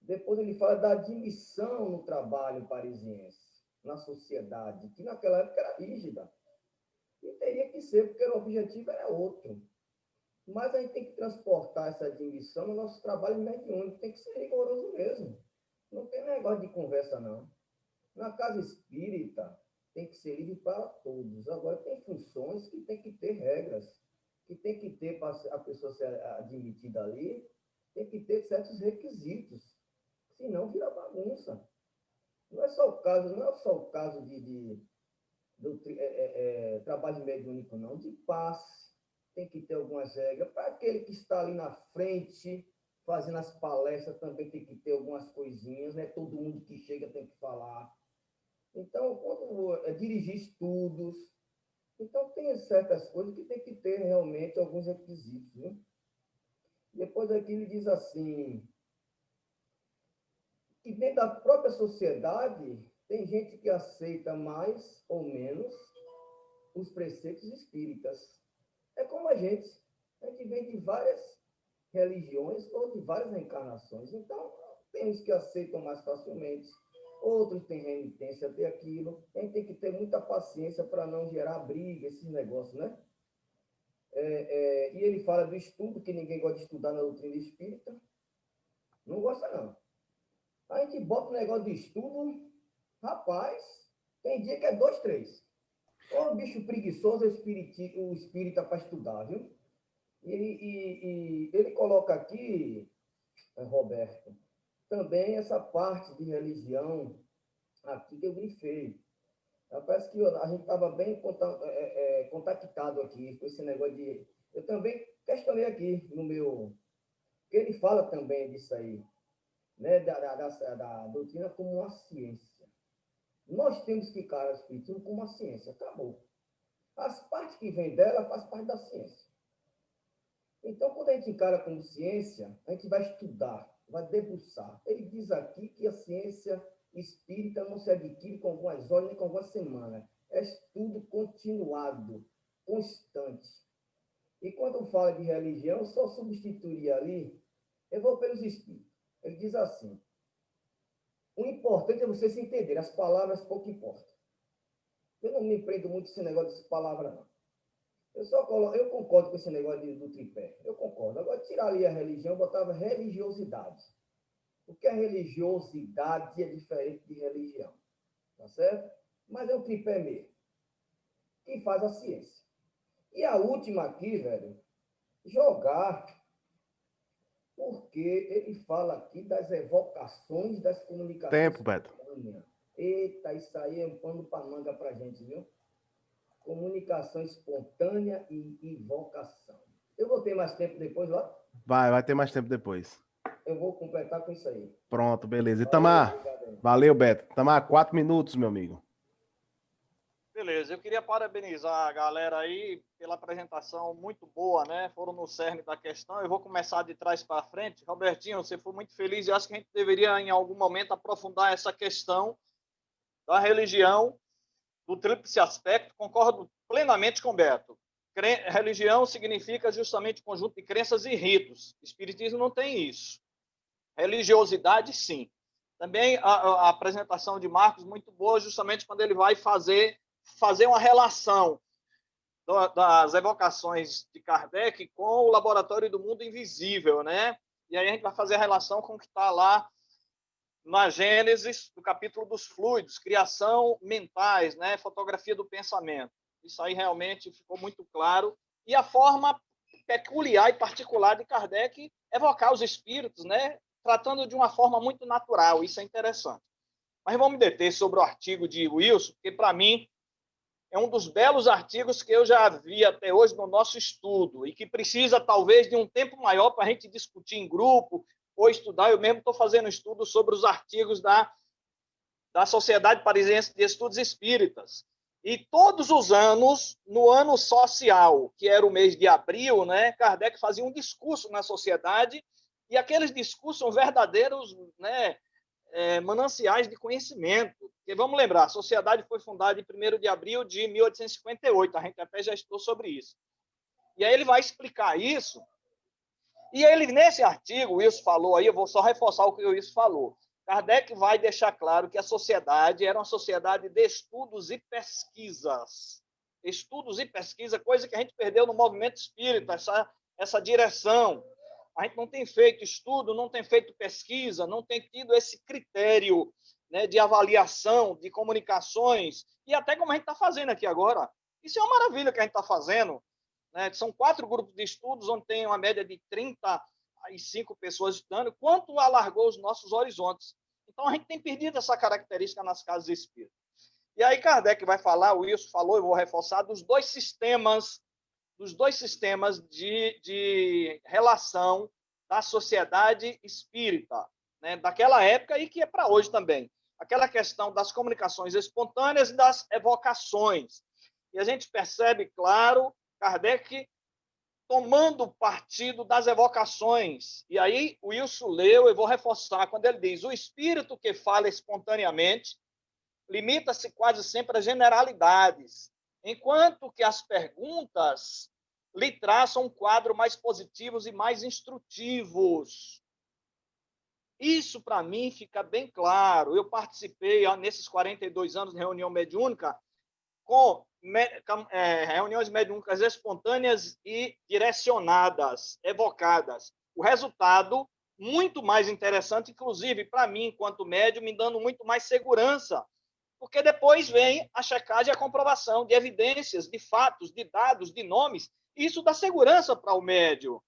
Depois ele fala da admissão no trabalho parisiense, na sociedade, que naquela época era rígida. E teria que ser, porque o objetivo era outro. Mas a gente tem que transportar essa admissão no nosso trabalho mediúnico, tem que ser rigoroso mesmo. Não tem negócio de conversa, não. Na casa espírita, tem que ser livre para todos. Agora, tem funções que tem que ter regras, que tem que ter, para a pessoa ser admitida ali, tem que ter certos requisitos. Senão, vira bagunça. Não é só o caso do trabalho mediúnico, não, de passe. Tem que ter algumas regras. Para aquele que está ali na frente, fazendo as palestras, também tem que ter algumas coisinhas, né? Todo mundo que chega tem que falar. Então, quando dirigir estudos, então tem certas coisas que tem que ter realmente alguns requisitos, né? Depois aqui ele diz assim, que dentro da própria sociedade tem gente que aceita mais ou menos os preceitos espíritas. É como a gente vem de várias religiões ou de várias reencarnações. Então, tem os que aceitam mais facilmente, outros têm renitência até aquilo. A gente tem que ter muita paciência para não gerar briga, esses negócios, né? E ele fala do estudo, que ninguém gosta de estudar na doutrina espírita. Não gosta, não. A gente bota o negócio de estudo, rapaz, tem dia que é 2, 3. Ou o bicho preguiçoso, o espírita para estudar, viu? E ele coloca aqui, Roberto, também essa parte de religião aqui que eu grifei. Parece que a gente estava bem contactado aqui com esse negócio de... Eu também questionei aqui no meu... Porque ele fala também disso aí, né? Da doutrina como uma ciência. Nós temos que encarar o espiritismo como uma ciência. Acabou. As partes que vêm dela faz parte da ciência. Então, quando a gente encara como ciência, a gente vai estudar, vai debruçar. Ele diz aqui que a ciência espírita não se adquire com algumas horas nem com algumas semanas. É estudo continuado, constante. E quando fala de religião, só substituiria ali, eu vou pelos espíritos. Ele diz assim, o importante é você se entender, as palavras pouco importam. Eu não me prendo muito esse negócio de palavra, não. Eu concordo com esse negócio do tripé. Eu concordo. Agora, tirar ali a religião, eu botava religiosidade. Porque a religiosidade é diferente de religião. Tá certo? Mas é o tripé mesmo. Que faz a ciência. E a última aqui, velho, jogar, porque ele fala aqui das evocações das comunicações. Tempo, Beto. Eita, isso aí é um pano para manga pra gente, viu? Comunicação espontânea e evocação. Eu vou ter mais tempo depois lá? Vai ter mais tempo depois. Eu vou completar com isso aí. Pronto, beleza. Itamar, valeu, Beto. Itamar, 4 minutos, meu amigo. Beleza, eu queria parabenizar a galera aí pela apresentação muito boa, né? Foram no cerne da questão. Eu vou começar de trás para frente. Robertinho, você foi muito feliz e acho que a gente deveria, em algum momento, aprofundar essa questão da religião, do tríplice aspecto. Concordo plenamente com o Beto. Religião significa justamente conjunto de crenças e ritos. Espiritismo não tem isso. Religiosidade, sim. Também a apresentação de Marcos muito boa, justamente quando ele vai fazer uma relação das evocações de Kardec com o laboratório do mundo invisível, né? E aí a gente vai fazer a relação com o que está lá na Gênesis, no capítulo dos fluidos, criação mentais, né? Fotografia do pensamento. Isso aí realmente ficou muito claro. E a forma peculiar e particular de Kardec evocar os espíritos, né? Tratando de uma forma muito natural. Isso é interessante. Mas vamos me deter sobre o artigo de Wilson, porque, para mim, é um dos belos artigos que eu já vi até hoje no nosso estudo e que precisa, talvez, de um tempo maior para a gente discutir em grupo ou estudar. Eu mesmo estou fazendo estudo sobre os artigos da Sociedade Parisiense de Estudos Espíritas. E todos os anos, no ano social, que era o mês de abril, né, Kardec fazia um discurso na sociedade e aqueles discursos são verdadeiros, né, mananciais de conhecimento. Porque, vamos lembrar, a sociedade foi fundada em 1º de abril de 1858, a gente até já estudou sobre isso. E aí ele vai explicar isso, e ele, nesse artigo, o Wilson falou aí, eu vou só reforçar o que o Wilson falou, Kardec vai deixar claro que a sociedade era uma sociedade de estudos e pesquisas. Estudos e pesquisa, coisa que a gente perdeu no movimento espírita, essa direção. A gente não tem feito estudo, não tem feito pesquisa, não tem tido esse critério, né, de avaliação, de comunicações, e até como a gente está fazendo aqui agora. Isso é uma maravilha que a gente está fazendo. Né? São 4 grupos de estudos, onde tem uma média de 35 pessoas estudando, quanto alargou os nossos horizontes. Então, a gente tem perdido essa característica nas casas espíritas. E aí Kardec vai falar, o Wilson falou, eu vou reforçar, dos dois sistemas de relação da sociedade espírita, né, daquela época e que é para hoje também. Aquela questão das comunicações espontâneas e das evocações. E a gente percebe, claro, Kardec tomando partido das evocações. E aí o Wilson leu, eu vou reforçar, quando ele diz, o espírito que fala espontaneamente limita-se quase sempre a generalidades, enquanto que as perguntas lhe traçam um quadro mais positivos e mais instrutivos. Isso, para mim, fica bem claro. Eu participei, nesses 42 anos de reunião mediúnica, com reuniões mediúnicas espontâneas e direcionadas, evocadas. O resultado, muito mais interessante, inclusive, para mim, enquanto médium, me dando muito mais segurança, porque depois vem a checagem e a comprovação de evidências, de fatos, de dados, de nomes. Isso dá segurança para o médium.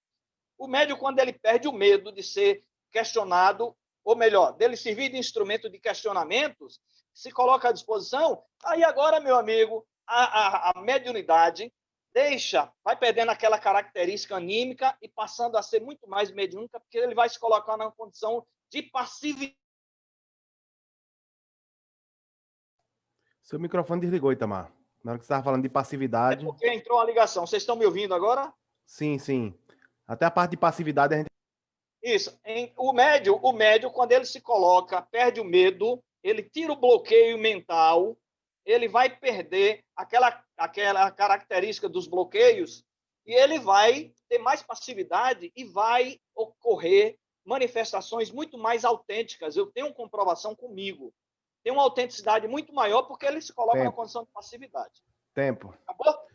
O médium, quando ele perde o medo de ser questionado, ou melhor, dele servir de instrumento de questionamentos, se coloca à disposição, aí agora, meu amigo, a mediunidade vai perdendo aquela característica anímica e passando a ser muito mais mediúnica, porque ele vai se colocar na condição de passividade. Seu microfone desligou, Itamar. Na hora que você estava falando de passividade. É porque entrou a ligação. Vocês estão me ouvindo agora? Sim, sim. Até a parte de passividade a gente. Isso. O médio, quando ele se coloca, perde o medo, ele tira o bloqueio mental, ele vai perder aquela característica dos bloqueios e ele vai ter mais passividade e vai ocorrer manifestações muito mais autênticas. Eu tenho comprovação comigo. Tem uma autenticidade muito maior porque ele se coloca na condição de passividade. Tempo. Acabou?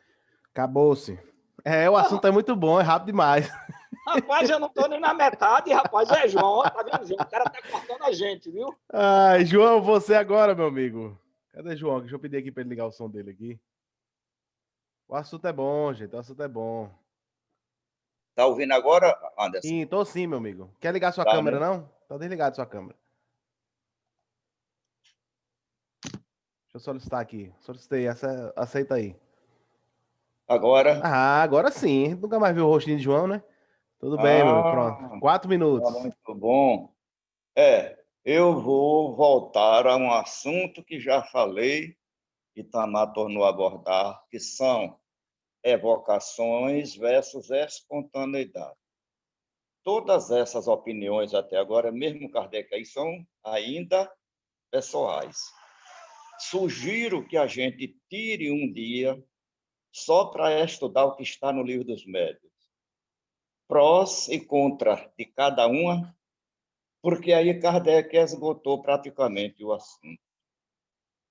Acabou-se. O assunto é muito bom, é rápido demais. Rapaz, eu não tô nem na metade, rapaz. É João, tá vendo, João? O cara tá cortando a gente, viu? Ai, João, você agora, meu amigo. Cadê João? Deixa eu pedir aqui para ele ligar o som dele aqui. O assunto é bom, gente. O assunto é bom. Tá ouvindo agora, Anderson? Sim, tô sim, meu amigo. Quer ligar sua câmera, né? Não? Tá desligado sua câmera. Deixa eu solicitar aqui. Solicitei. Aceita aí. Agora? Agora sim. Nunca mais viu o rostinho de João, né? Tudo bem, meu. Pronto. 4 minutos. Muito bom. Eu vou voltar a um assunto que já falei, que Itamar tornou a abordar, que são evocações versus espontaneidade. Todas essas opiniões até agora, mesmo Kardec aí, são ainda pessoais. Sugiro que a gente tire um dia só para estudar o que está no Livro dos Médiuns. Prós e contras de cada uma, porque aí Kardec esgotou praticamente o assunto.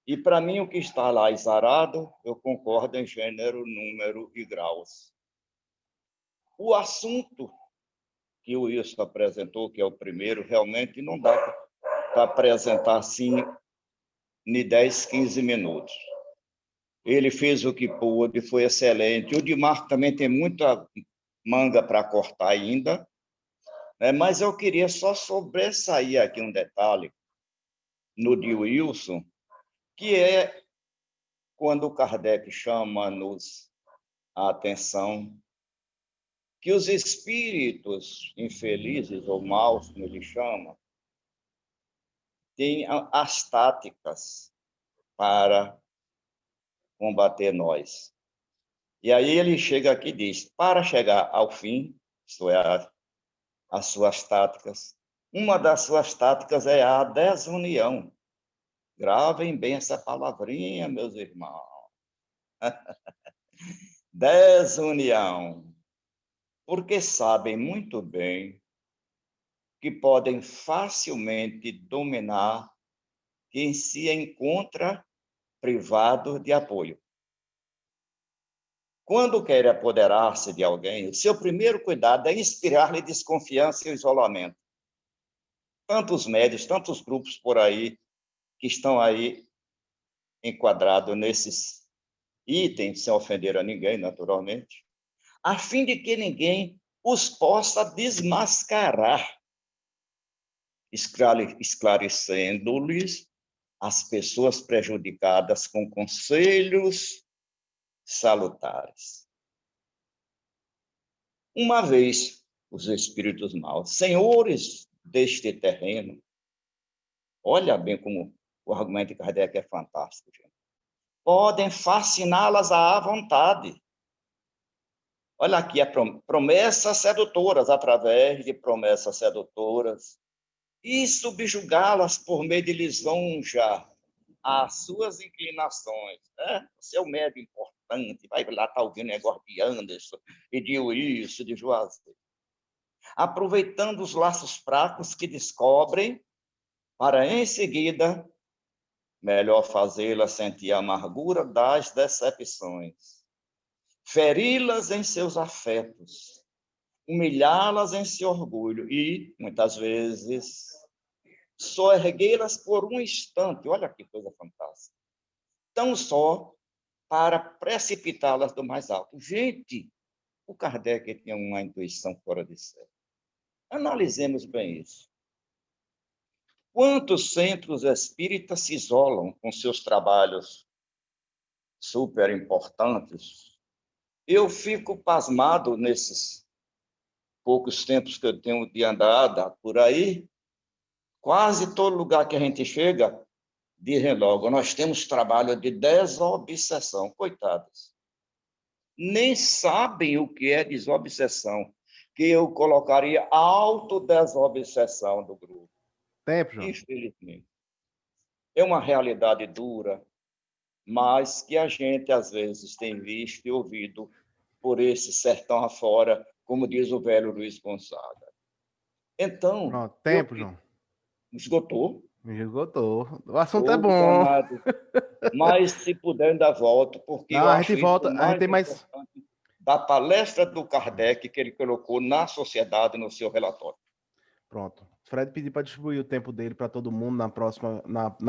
E, para mim, o que está lá exarado, eu concordo em gênero, número e graus. O assunto que o Wilson apresentou, que é o primeiro, realmente não dá para apresentar assim em 10, 15 minutos. Ele fez o que pôde, foi excelente. O de Marco também tem muita manga para cortar ainda, né? Mas eu queria só sobressair aqui um detalhe no de Wilson, que é quando Kardec chama-nos a atenção que os espíritos infelizes ou maus, como ele chama, têm as táticas para combater nós. E aí ele chega aqui e diz, para chegar ao fim, isto é, as suas táticas, uma das suas táticas é a desunião. Gravem bem essa palavrinha, meus irmãos. Desunião. Porque sabem muito bem que podem facilmente dominar quem se encontra privado de apoio. Quando quer apoderar-se de alguém, o seu primeiro cuidado é inspirar-lhe desconfiança e isolamento. Tantos médios, tantos grupos por aí que estão aí enquadrados nesses itens, sem ofender a ninguém, naturalmente, a fim de que ninguém os possa desmascarar, esclarecendo-lhes as pessoas prejudicadas com conselhos salutares. Uma vez os espíritos maus, senhores deste terreno, olha bem como o argumento de Kardec é fantástico, gente, podem fasciná-las à vontade. Olha aqui, promessas sedutoras, através de promessas sedutoras, e subjugá-las por meio de lisonja às suas inclinações. Né? Você é um médium importante, vai lá, está ouvindo negócio de Anderson, e de Wilson, de Juazeiro. Aproveitando os laços fracos que descobrem, para, em seguida, melhor fazê-la sentir a amargura das decepções, feri-las em seus afetos, humilhá-las em seu orgulho e, muitas vezes, só erguê-las por um instante. Olha que coisa fantástica. Tão só para precipitá-las do mais alto. Gente, o Kardec tinha uma intuição fora de série. Analisemos bem isso. Quantos centros espíritas se isolam com seus trabalhos super importantes? Eu fico pasmado nesses poucos tempos que eu tenho de andada por aí. Quase todo lugar que a gente chega, dizem logo, nós temos trabalho de desobsessão. Coitados. Nem sabem o que é desobsessão, que eu colocaria autodesobsessão do grupo. Tempo, João. Infelizmente. É uma realidade dura, mas que a gente, às vezes, tem visto e ouvido por esse sertão afora, como diz o velho Luiz Gonzaga. Então, Pronto, tempo, João. Esgotou. Esgotou. O assunto é Todo bom. danado. Mas, se puder, ainda volto, porque Não, eu a acho gente volta, isso a gente tem mais... importante da palestra do Kardec que ele colocou na sociedade no seu relatório. Pronto. Fred pediu para distribuir o tempo dele para todo mundo na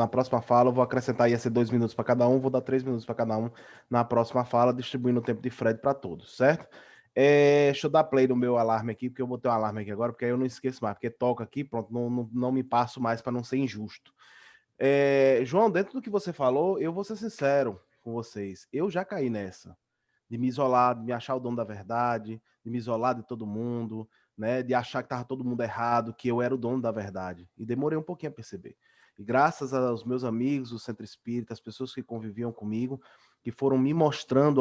próxima fala. Eu vou acrescentar, ia ser 2 minutos para cada um, vou dar 3 minutos para cada um na próxima fala, distribuindo o tempo de Fred para todos, certo? Deixa eu dar play no meu alarme aqui, porque eu botei um alarme aqui agora, porque aí eu não esqueço mais, porque toca aqui, pronto, não me passo mais para não ser injusto. João, dentro do que você falou, eu vou ser sincero com vocês, eu já caí nessa, de me isolar, de me achar o dono da verdade, de me isolar de todo mundo, né, de achar que estava todo mundo errado, que eu era o dono da verdade. E demorei um pouquinho a perceber. E graças aos meus amigos do Centro Espírita, as pessoas que conviviam comigo, que foram me mostrando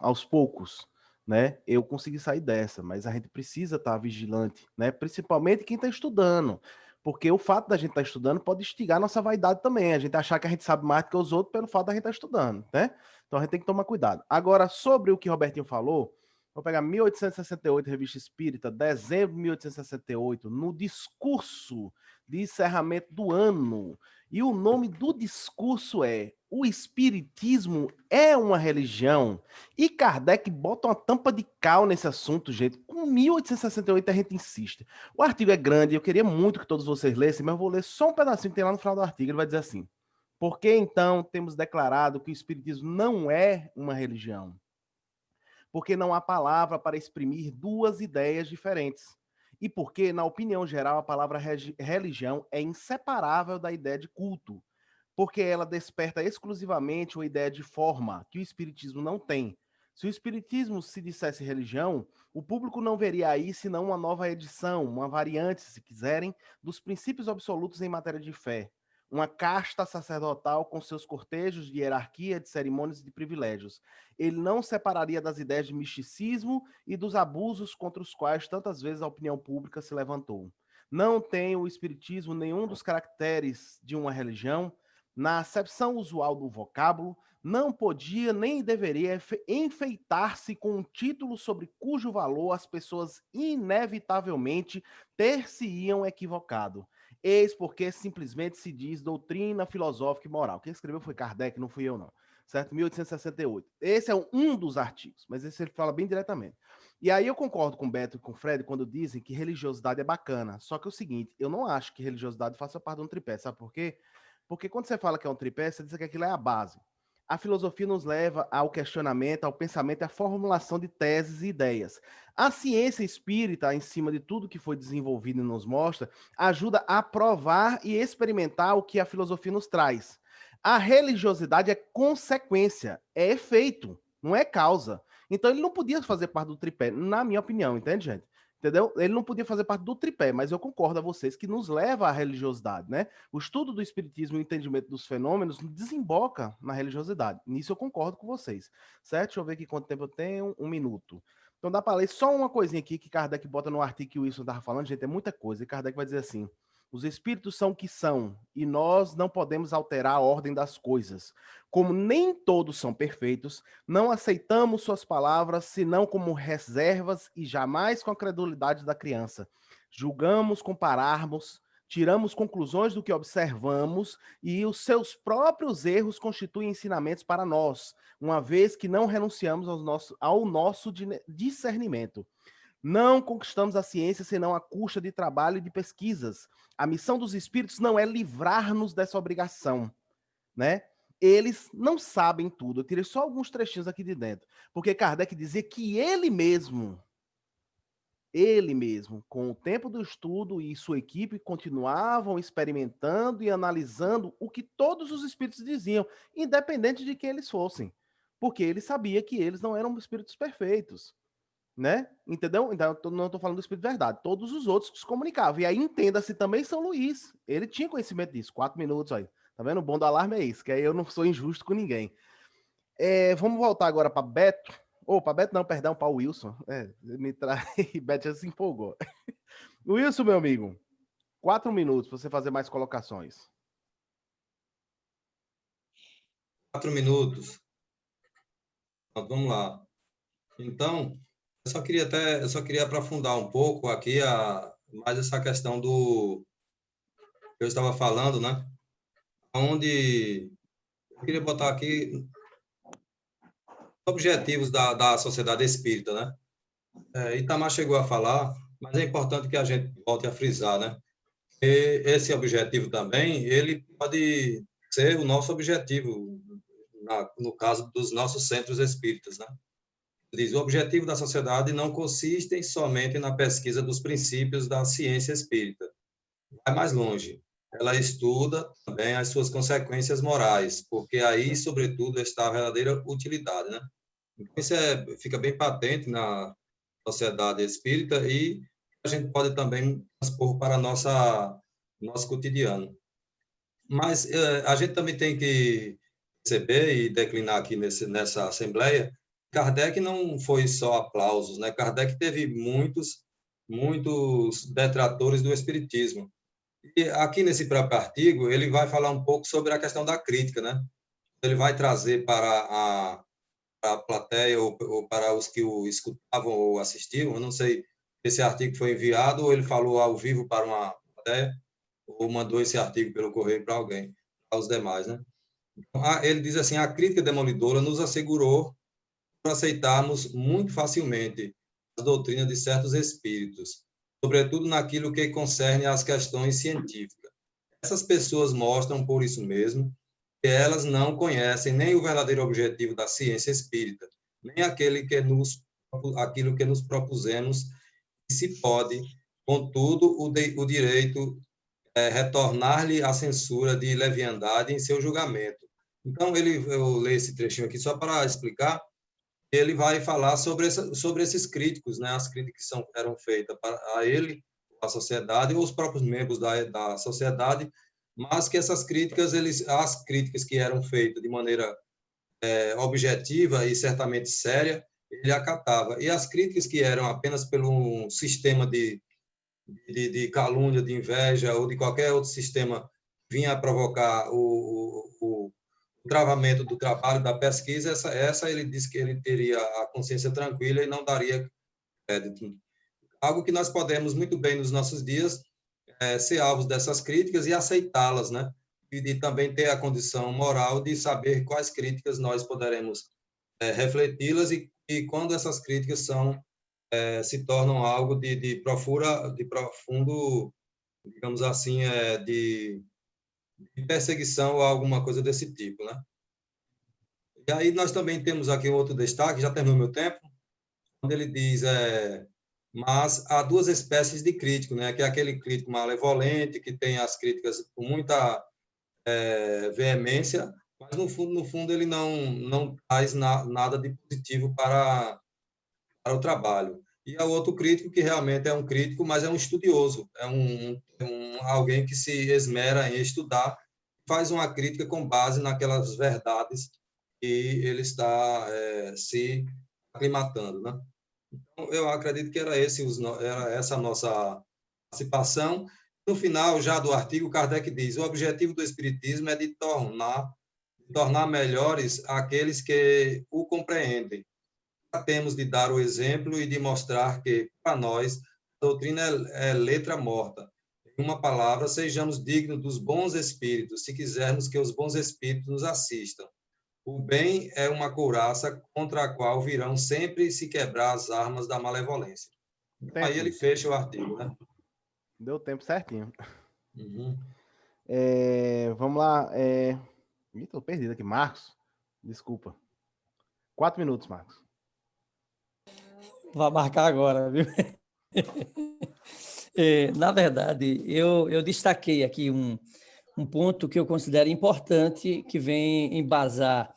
aos poucos, né, eu consegui sair dessa. Mas a gente precisa estar vigilante, né, principalmente quem está estudando. Porque o fato da gente estar estudando pode instigar nossa vaidade também. A gente achar que a gente sabe mais do que os outros pelo fato da gente estar estudando, né? Então a gente tem que tomar cuidado. Agora, sobre o que o Robertinho falou, vou pegar 1868, Revista Espírita, dezembro de 1868, no discurso de encerramento do ano. E o nome do discurso é O Espiritismo é uma Religião. E Kardec bota uma tampa de cal nesse assunto, gente. Com 1868 a gente insiste. O artigo é grande, eu queria muito que todos vocês lessem, mas eu vou ler só um pedacinho que tem lá no final do artigo. Ele vai dizer assim: por que então temos declarado que o Espiritismo não é uma religião? Porque não há palavra para exprimir duas ideias diferentes. E porque, na opinião geral, a palavra religião é inseparável da ideia de culto, porque ela desperta exclusivamente uma ideia de forma que o Espiritismo não tem. Se o Espiritismo se dissesse religião, o público não veria aí senão uma nova edição, uma variante, se quiserem, dos princípios absolutos em matéria de fé. Uma casta sacerdotal com seus cortejos de hierarquia, de cerimônias e de privilégios. Ele não separaria das ideias de misticismo e dos abusos contra os quais tantas vezes a opinião pública se levantou. Não tem o Espiritismo nenhum dos caracteres de uma religião. Na acepção usual do vocábulo, não podia nem deveria enfeitar-se com um título sobre cujo valor as pessoas inevitavelmente ter-se-iam equivocado. Eis porque simplesmente se diz doutrina filosófica e moral. Quem escreveu foi Kardec, não fui eu, não. Certo? 1868. Esse é um dos artigos, mas esse ele fala bem diretamente. E aí eu concordo com o Beto e com o Fred quando dizem que religiosidade é bacana. Só que é o seguinte, eu não acho que religiosidade faça parte de um tripé. Sabe por quê? Porque quando você fala que é um tripé, você diz que aquilo é a base. A filosofia nos leva ao questionamento, ao pensamento e à formulação de teses e ideias. A ciência espírita, em cima de tudo que foi desenvolvido e nos mostra, ajuda a provar e experimentar o que a filosofia nos traz. A religiosidade é consequência, é efeito, não é causa. Então ele não podia fazer parte do tripé, na minha opinião, entende, gente? Entendeu? Ele não podia fazer parte do tripé, mas eu concordo a vocês que nos leva à religiosidade, né? O estudo do espiritismo e o entendimento dos fenômenos desemboca na religiosidade. Nisso eu concordo com vocês, certo? Deixa eu ver aqui quanto tempo eu tenho. 1 minuto. Então dá para ler só uma coisinha aqui que Kardec bota no artigo que o Wilson estava falando, gente, é muita coisa. E Kardec vai dizer assim: os espíritos são o que são, e nós não podemos alterar a ordem das coisas. Como nem todos são perfeitos, não aceitamos suas palavras, senão como reservas e jamais com a credulidade da criança. Julgamos, compararmos, tiramos conclusões do que observamos e os seus próprios erros constituem ensinamentos para nós, uma vez que não renunciamos ao nosso discernimento. Não conquistamos a ciência senão à custa de trabalho e de pesquisas. A missão dos espíritos não é livrar-nos dessa obrigação, né? Eles não sabem tudo. Eu tirei só alguns trechinhos aqui de dentro, porque Kardec dizia que ele mesmo Ele mesmo, com o tempo do estudo e sua equipe, continuavam experimentando e analisando o que todos os espíritos diziam, independente de quem eles fossem, porque ele sabia que eles não eram espíritos perfeitos, né? Entendeu? Então, não estou falando do espírito de verdade, todos os outros que se comunicavam. E aí, entenda-se também São Luís, ele tinha conhecimento disso. 4 minutos aí, tá vendo? O bom do alarme é isso, que aí eu não sou injusto com ninguém. Vamos voltar agora para Beto. Para Beto não, perdão, para o Wilson. Me traz. Beto já se empolgou. Wilson, meu amigo, 4 minutos para você fazer mais colocações. 4 minutos. Vamos lá. Então, eu só queria aprofundar um pouco aqui mais essa questão do que eu estava falando, né? Onde eu queria botar aqui objetivos da sociedade espírita, né? Itamar chegou a falar, mas é importante que a gente volte a frisar, né? E esse objetivo também, ele pode ser o nosso objetivo, no caso dos nossos centros espíritas, né? Diz, o objetivo da sociedade não consiste somente na pesquisa dos princípios da ciência espírita. Vai mais longe. Ela estuda também as suas consequências morais, porque aí, sobretudo, está a verdadeira utilidade, né? Então, isso fica bem patente na sociedade espírita e a gente pode também transpor para nosso cotidiano. Mas a gente também tem que perceber e declinar aqui nessa assembleia, Kardec não foi só aplausos, né? Kardec teve muitos detratores do espiritismo. E aqui nesse próprio artigo, ele vai falar um pouco sobre a questão da crítica, né? Ele vai trazer para a plateia ou para os que o escutavam ou assistiam, eu não sei se esse artigo foi enviado ou ele falou ao vivo para uma plateia ou mandou esse artigo pelo correio para alguém, para os demais, né? Então, ele diz assim, a crítica demolidora nos assegurou por aceitarmos muito facilmente as doutrinas de certos espíritos, sobretudo naquilo que concerne às questões científicas. Essas pessoas mostram, por isso mesmo, que elas não conhecem nem o verdadeiro objetivo da ciência espírita, nem aquilo que nos propusemos, e se pode, contudo, o direito retornar-lhe a censura de leviandade em seu julgamento. Então, eu leio esse trechinho aqui só para explicar. Ele vai falar sobre esses críticos, né? As críticas que eram feitas a ele, a sociedade, ou os próprios membros da sociedade, mas que essas críticas, as críticas que eram feitas de maneira objetiva e certamente séria, ele acatava. E as críticas que eram apenas pelo um sistema de calúnia, de inveja, ou de qualquer outro sistema vinha a provocar o travamento do trabalho, da pesquisa, essa ele disse que ele teria a consciência tranquila e não daria crédito. Algo que nós podemos muito bem nos nossos dias ser alvos dessas críticas e aceitá-las, né? E também ter a condição moral de saber quais críticas nós poderemos refleti-las e quando essas críticas se tornam algo de profundo, digamos assim, de perseguição ou alguma coisa desse tipo, né? E aí nós também temos aqui outro destaque, já terminou meu tempo, quando ele diz, mas há duas espécies de crítico, né? Que é aquele crítico malevolente, que tem as críticas com muita veemência, mas no fundo ele não traz nada de positivo para o trabalho. E há outro crítico que realmente é um crítico, mas é um estudioso, alguém que se esmera em estudar, faz uma crítica com base naquelas verdades que ele está se aclimatando, né? Então, eu acredito que era essa a nossa participação. No final, já do artigo, Kardec diz, o objetivo do Espiritismo é de tornar melhores aqueles que o compreendem. Temos de dar o exemplo e de mostrar que, para nós, a doutrina é letra morta. Em uma palavra, sejamos dignos dos bons espíritos, se quisermos que os bons espíritos nos assistam. O bem é uma couraça contra a qual virão sempre se quebrar as armas da malevolência. Aí ele fecha o artigo, né? Deu tempo certinho. Uhum. Vamos lá. Estou perdido aqui. Marcos, desculpa. 4 minutos, Marcos. Vai marcar agora, viu? Na verdade, eu destaquei aqui um ponto que eu considero importante, que vem embasar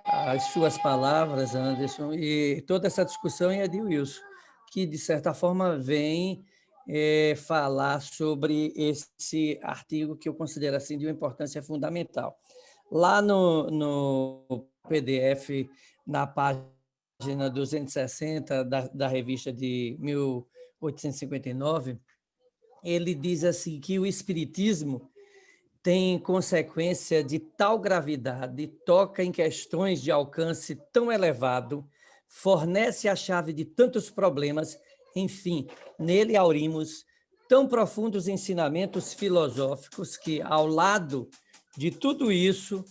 as suas palavras, Anderson, e toda essa discussão é de Wilson, que, de certa forma, vem falar sobre esse artigo que eu considero assim, de uma importância fundamental. Lá no PDF, na página 260 da revista de 1859, ele diz assim que o Espiritismo tem consequência de tal gravidade, toca em questões de alcance tão elevado, fornece a chave de tantos problemas, enfim, nele aurimos tão profundos ensinamentos filosóficos que, ao lado de tudo isso,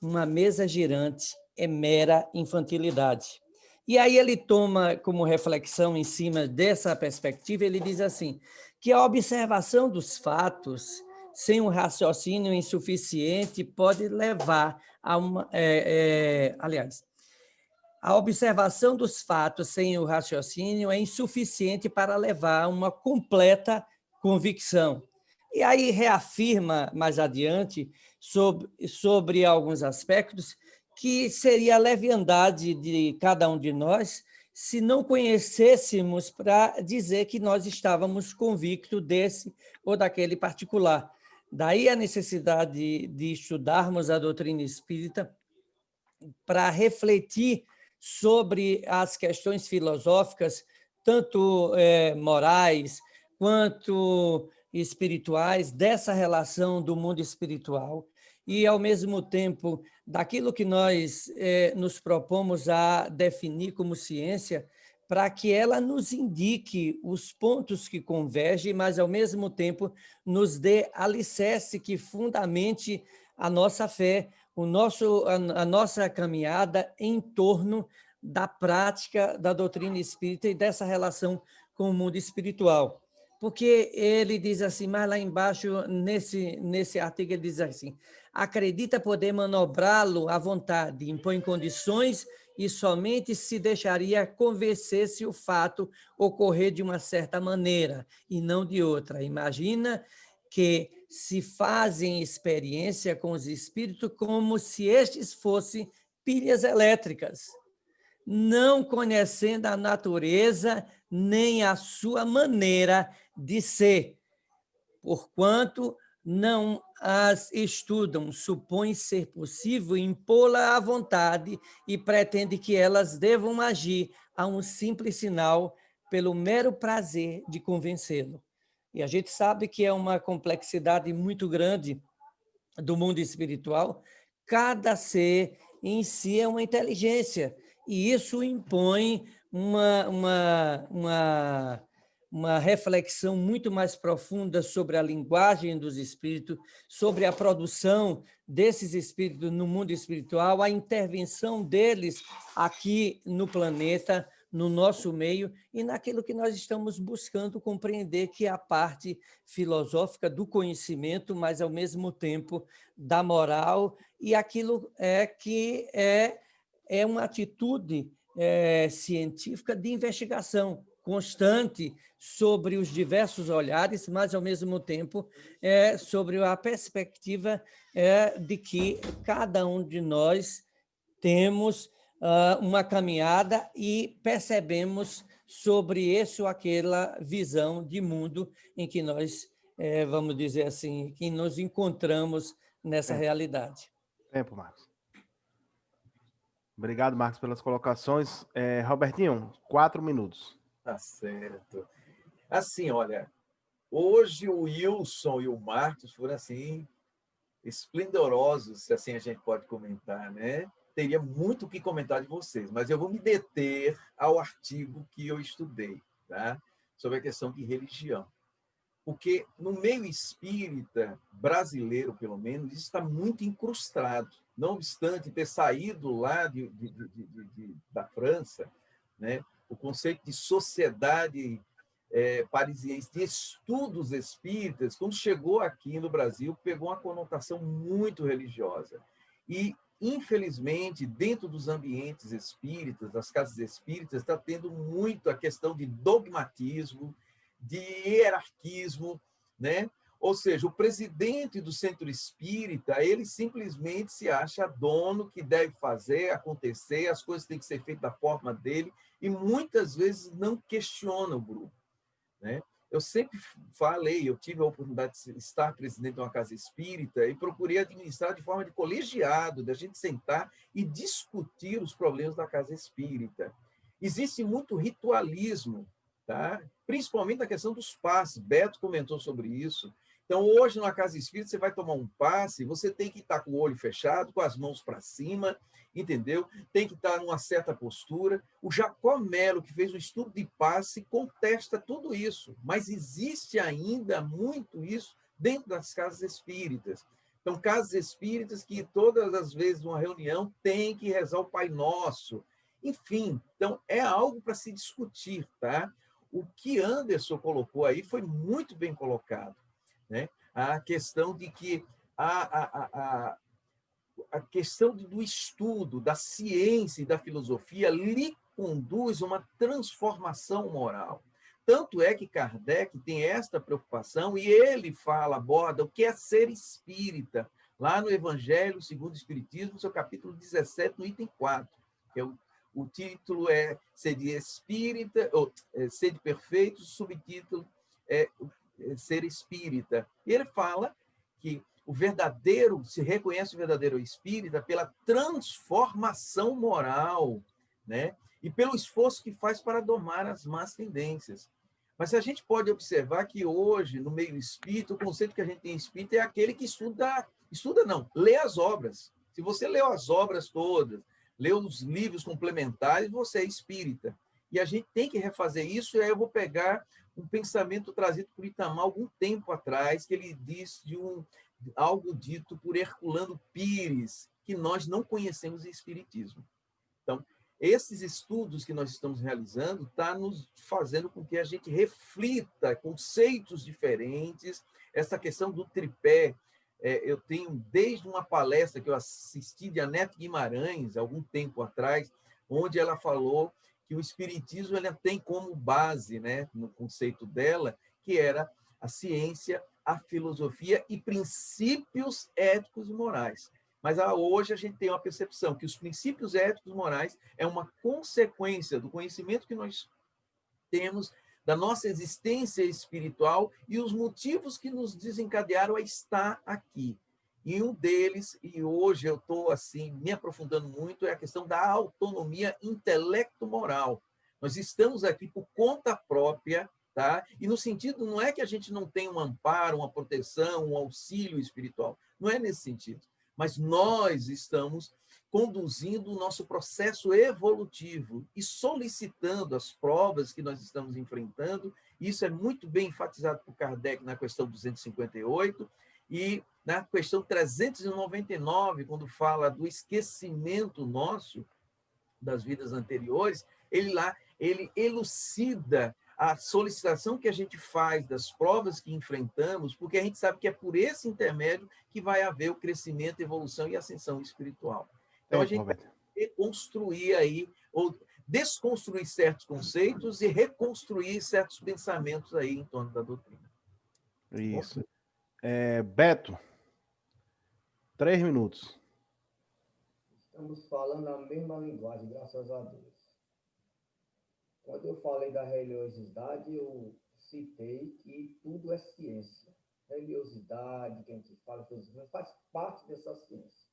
uma mesa girante é mera infantilidade. E aí ele toma como reflexão em cima dessa perspectiva, ele diz assim, que a observação dos fatos sem um raciocínio insuficiente pode levar a uma... aliás, a observação dos fatos sem o raciocínio é insuficiente para levar a uma completa convicção. E aí reafirma mais adiante sobre alguns aspectos que seria a leviandade de cada um de nós se não conhecêssemos para dizer que nós estávamos convictos desse ou daquele particular. Daí a necessidade de estudarmos a doutrina espírita para refletir sobre as questões filosóficas, tanto morais quanto espirituais, dessa relação do mundo espiritual e, ao mesmo tempo, daquilo que nós nos propomos a definir como ciência, para que ela nos indique os pontos que convergem, mas, ao mesmo tempo, nos dê alicerce que fundamente a nossa fé, a nossa caminhada em torno da prática da doutrina espírita e dessa relação com o mundo espiritual. Porque ele diz assim, mais lá embaixo, nesse artigo, ele diz assim, acredita poder manobrá-lo à vontade, impõe condições e somente se deixaria convencer se o fato ocorrer de uma certa maneira e não de outra. Imagina que se fazem experiência com os espíritos como se estes fossem pilhas elétricas, não conhecendo a natureza nem a sua maneira de ser, porquanto não as estudam, supõe ser possível impô-la à vontade e pretende que elas devam agir a um simples sinal pelo mero prazer de convencê-lo. E a gente sabe que é uma complexidade muito grande do mundo espiritual. Cada ser em si é uma inteligência, e isso impõe uma reflexão muito mais profunda sobre a linguagem dos espíritos, sobre a produção desses espíritos no mundo espiritual, a intervenção deles aqui no planeta, no nosso meio e naquilo que nós estamos buscando compreender, que é a parte filosófica do conhecimento, mas, ao mesmo tempo, da moral, e aquilo que é uma atitude científica de investigação constante sobre os diversos olhares, mas, ao mesmo tempo, sobre a perspectiva de que cada um de nós temos uma caminhada e percebemos sobre esse ou aquela visão de mundo em que nós, vamos dizer assim, que nos encontramos nessa realidade. Tempo, Marcos. Obrigado, Marcos, pelas colocações. Robertinho, 4 minutos. Tá certo. Assim, olha, hoje o Wilson e o Marcos foram assim esplendorosos, se assim a gente pode comentar, né? Teria muito o que comentar de vocês, mas eu vou me deter ao artigo que eu estudei, tá? Sobre a questão de religião. Porque no meio espírita brasileiro, pelo menos, isso está muito incrustado. Não obstante ter saído lá da França, né? O conceito de sociedade parisiense de estudos espíritas, quando chegou aqui no Brasil, pegou uma conotação muito religiosa. E infelizmente, dentro dos ambientes espíritas, das casas espíritas, está tendo muito a questão de dogmatismo, de hierarquismo, né? Ou seja, o presidente do centro espírita, ele simplesmente se acha dono, que deve fazer, acontecer, as coisas têm que ser feitas da forma dele, e muitas vezes não questiona o grupo, né? Eu sempre falei, eu tive a oportunidade de estar presidente de uma casa espírita e procurei administrar de forma de colegiado, da gente sentar e discutir os problemas da casa espírita. Existe muito ritualismo, tá? Principalmente na questão dos passes. Beto comentou sobre isso. Então, hoje, na casa espírita, você vai tomar um passe, você tem que estar com o olho fechado, com as mãos para cima, entendeu? Tem que estar numa certa postura. O Jacó Melo, que fez o estudo de passe, contesta tudo isso, mas existe ainda muito isso dentro das casas espíritas. Então, casas espíritas que todas as vezes numa reunião tem que rezar o Pai Nosso. Enfim, então é algo para se discutir, tá? O que Anderson colocou aí foi muito bem colocado, né? A questão de que a questão do estudo, da ciência e da filosofia lhe conduz a uma transformação moral. Tanto é que Kardec tem esta preocupação e ele aborda o que é ser espírita, lá no Evangelho segundo o Espiritismo, no seu capítulo 17, no item 4, que é o título é Sede Espírita, ou Sede Perfeito, o subtítulo é Ser Espírita. E ele fala que se reconhece o verdadeiro espírita pela transformação moral, né? E pelo esforço que faz para domar as más tendências. Mas a gente pode observar que hoje, no meio espírita, o conceito que a gente tem em espírita é aquele que lê as obras. Se você leu as obras todas, leu os livros complementares, você é espírita. E a gente tem que refazer isso, e aí eu vou pegar um pensamento trazido por Itamar algum tempo atrás, que ele diz de algo dito por Herculano Pires, que nós não conhecemos em espiritismo. Então, esses estudos que nós estamos realizando estão nos fazendo com que a gente reflita conceitos diferentes, essa questão do tripé. Eu tenho, desde uma palestra que eu assisti de Anete Guimarães, algum tempo atrás, onde ela falou que o espiritismo ela tem como base, né, no conceito dela, que era a ciência, a filosofia e princípios éticos e morais. Mas hoje a gente tem uma percepção que os princípios éticos e morais é uma consequência do conhecimento que nós temos da nossa existência espiritual e os motivos que nos desencadearam a estar aqui. E um deles, e hoje eu estou assim me aprofundando muito, é a questão da autonomia intelecto-moral. Nós estamos aqui por conta própria, tá? E no sentido, não é que a gente não tem um amparo, uma proteção, um auxílio espiritual. Não é nesse sentido. Mas nós estamos conduzindo o nosso processo evolutivo e solicitando as provas que nós estamos enfrentando. Isso é muito bem enfatizado por Kardec na questão 258 e na questão 399, quando fala do esquecimento nosso das vidas anteriores, ele elucida a solicitação que a gente faz das provas que enfrentamos, porque a gente sabe que é por esse intermédio que vai haver o crescimento, evolução e ascensão espiritual. Então, a gente vai reconstruir aí, ou desconstruir certos conceitos e reconstruir certos pensamentos aí em torno da doutrina. Isso. Beto, 3 minutos. Estamos falando a mesma linguagem, graças a Deus. Quando eu falei da religiosidade, eu citei que tudo é ciência. Religiosidade, que a gente fala, faz parte dessa ciência.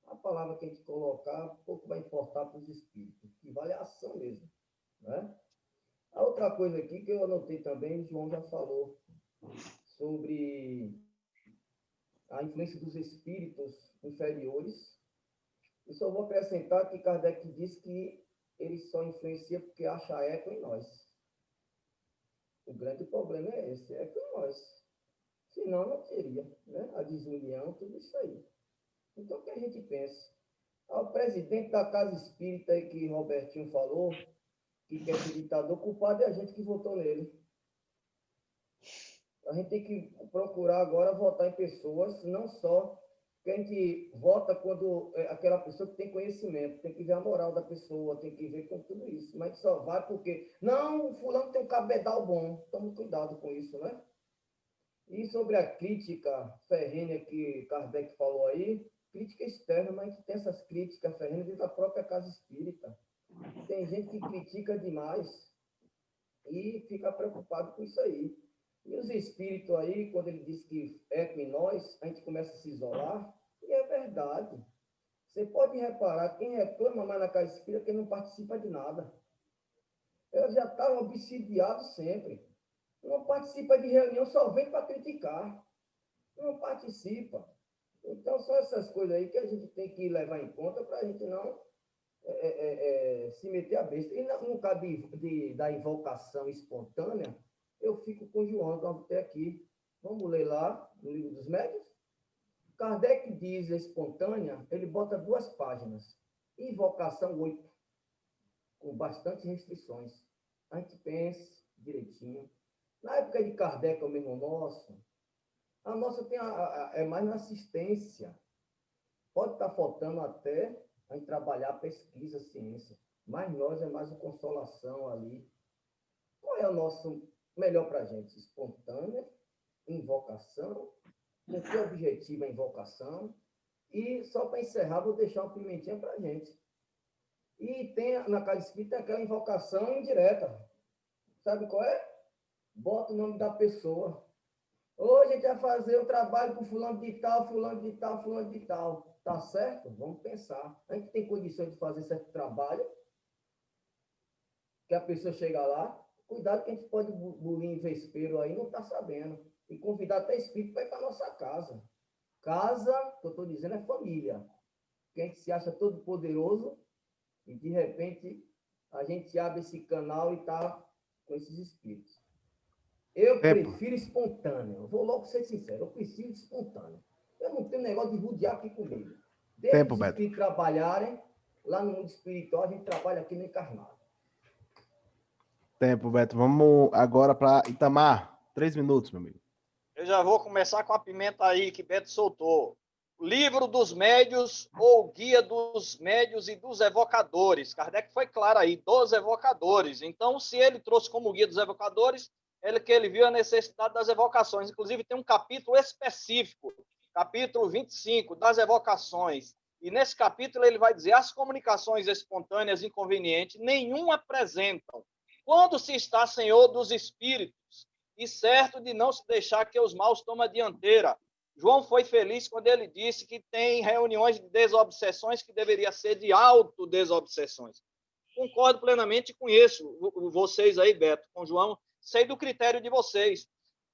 A palavra que a gente colocar, pouco vai importar para os espíritos, que vale a ação mesmo, né? A outra coisa aqui que eu anotei também, o João já falou, sobre a influência dos espíritos inferiores. Eu só vou acrescentar que Kardec diz que ele só influencia porque acha eco em nós. O grande problema é esse, eco em nós. Senão não teria, né? A desunião, tudo isso aí. Então, o que a gente pensa? O presidente da Casa Espírita aí que Robertinho falou, que quer ser ditador, o culpado é a gente que votou nele. A gente tem que procurar agora votar em pessoas, não só que a gente vota quando aquela pessoa que tem conhecimento, tem que ver a moral da pessoa, tem que ver com tudo isso. Mas só vai porque, não, o fulano tem um cabedal bom. Tome cuidado com isso, né? E sobre a crítica ferrenha que Kardec falou aí, crítica externa, mas a gente tem essas críticas ferrenhas dentro da própria casa espírita. Tem gente que critica demais e fica preocupado com isso aí. E os espíritos aí, quando ele diz que é em nós, a gente começa a se isolar, e é verdade. Você pode reparar, quem reclama mais na casa espírita é quem não participa de nada. Eu já estava obsidiado sempre. Não participa de reunião, só vem para criticar. Não participa. Então, são essas coisas aí que a gente tem que levar em conta para a gente não se meter a besta. E no caso da invocação espontânea, eu fico com o João, vamos ter aqui. Vamos ler lá no Livro dos Médiuns. Kardec diz a espontânea, ele bota 2 páginas. Invocação 8, com bastante restrições. A gente pensa direitinho. Na época de Kardec, é o mesmo nosso. A nossa tem é mais na assistência. Pode estar faltando até a gente trabalhar pesquisa, ciência. Mas nós é mais a consolação ali. Qual é o nosso melhor para a gente? Espontânea, invocação. Com que objetivo a invocação? E só para encerrar, vou deixar uma pimentinha para a gente. E tem na casa espírita aquela invocação indireta. Sabe qual é? Bota o nome da pessoa. Hoje a gente vai fazer o trabalho com fulano de tal, fulano de tal, fulano de tal. Tá certo? Vamos pensar. A gente tem condições de fazer certo trabalho, que a pessoa chega lá, cuidado que a gente pode bulir em vespeiro aí, não está sabendo. E convidar até espírito para ir para a nossa casa. Casa, que eu estou dizendo, é família. Que a gente se acha todo poderoso e, de repente, a gente abre esse canal e está com esses espíritos. Eu prefiro espontâneo. Eu vou logo ser sincero. Eu prefiro espontâneo. Eu não tenho negócio de rodear aqui comigo. Deixa os espíritos trabalharem. Lá no mundo espiritual, a gente trabalha aqui no encarnado. Tempo, Beto. Vamos agora para Itamar. 3 minutos, meu amigo. Eu já vou começar com a pimenta aí que Beto soltou. Livro dos Médios ou Guia dos Médios e dos Evocadores. Kardec foi claro aí, dos evocadores. Então, se ele trouxe como guia dos evocadores, ele viu a necessidade das evocações. Inclusive, tem um capítulo específico, capítulo 25, das evocações. E nesse capítulo ele vai dizer: as comunicações espontâneas inconvenientes nenhum apresentam, quando se está senhor dos espíritos, e certo de não se deixar que os maus tomem a dianteira. João foi feliz quando ele disse que tem reuniões de desobsessões que deveria ser de autodesobsessões. Concordo plenamente com isso, vocês aí, Beto, com João, sei do critério de vocês.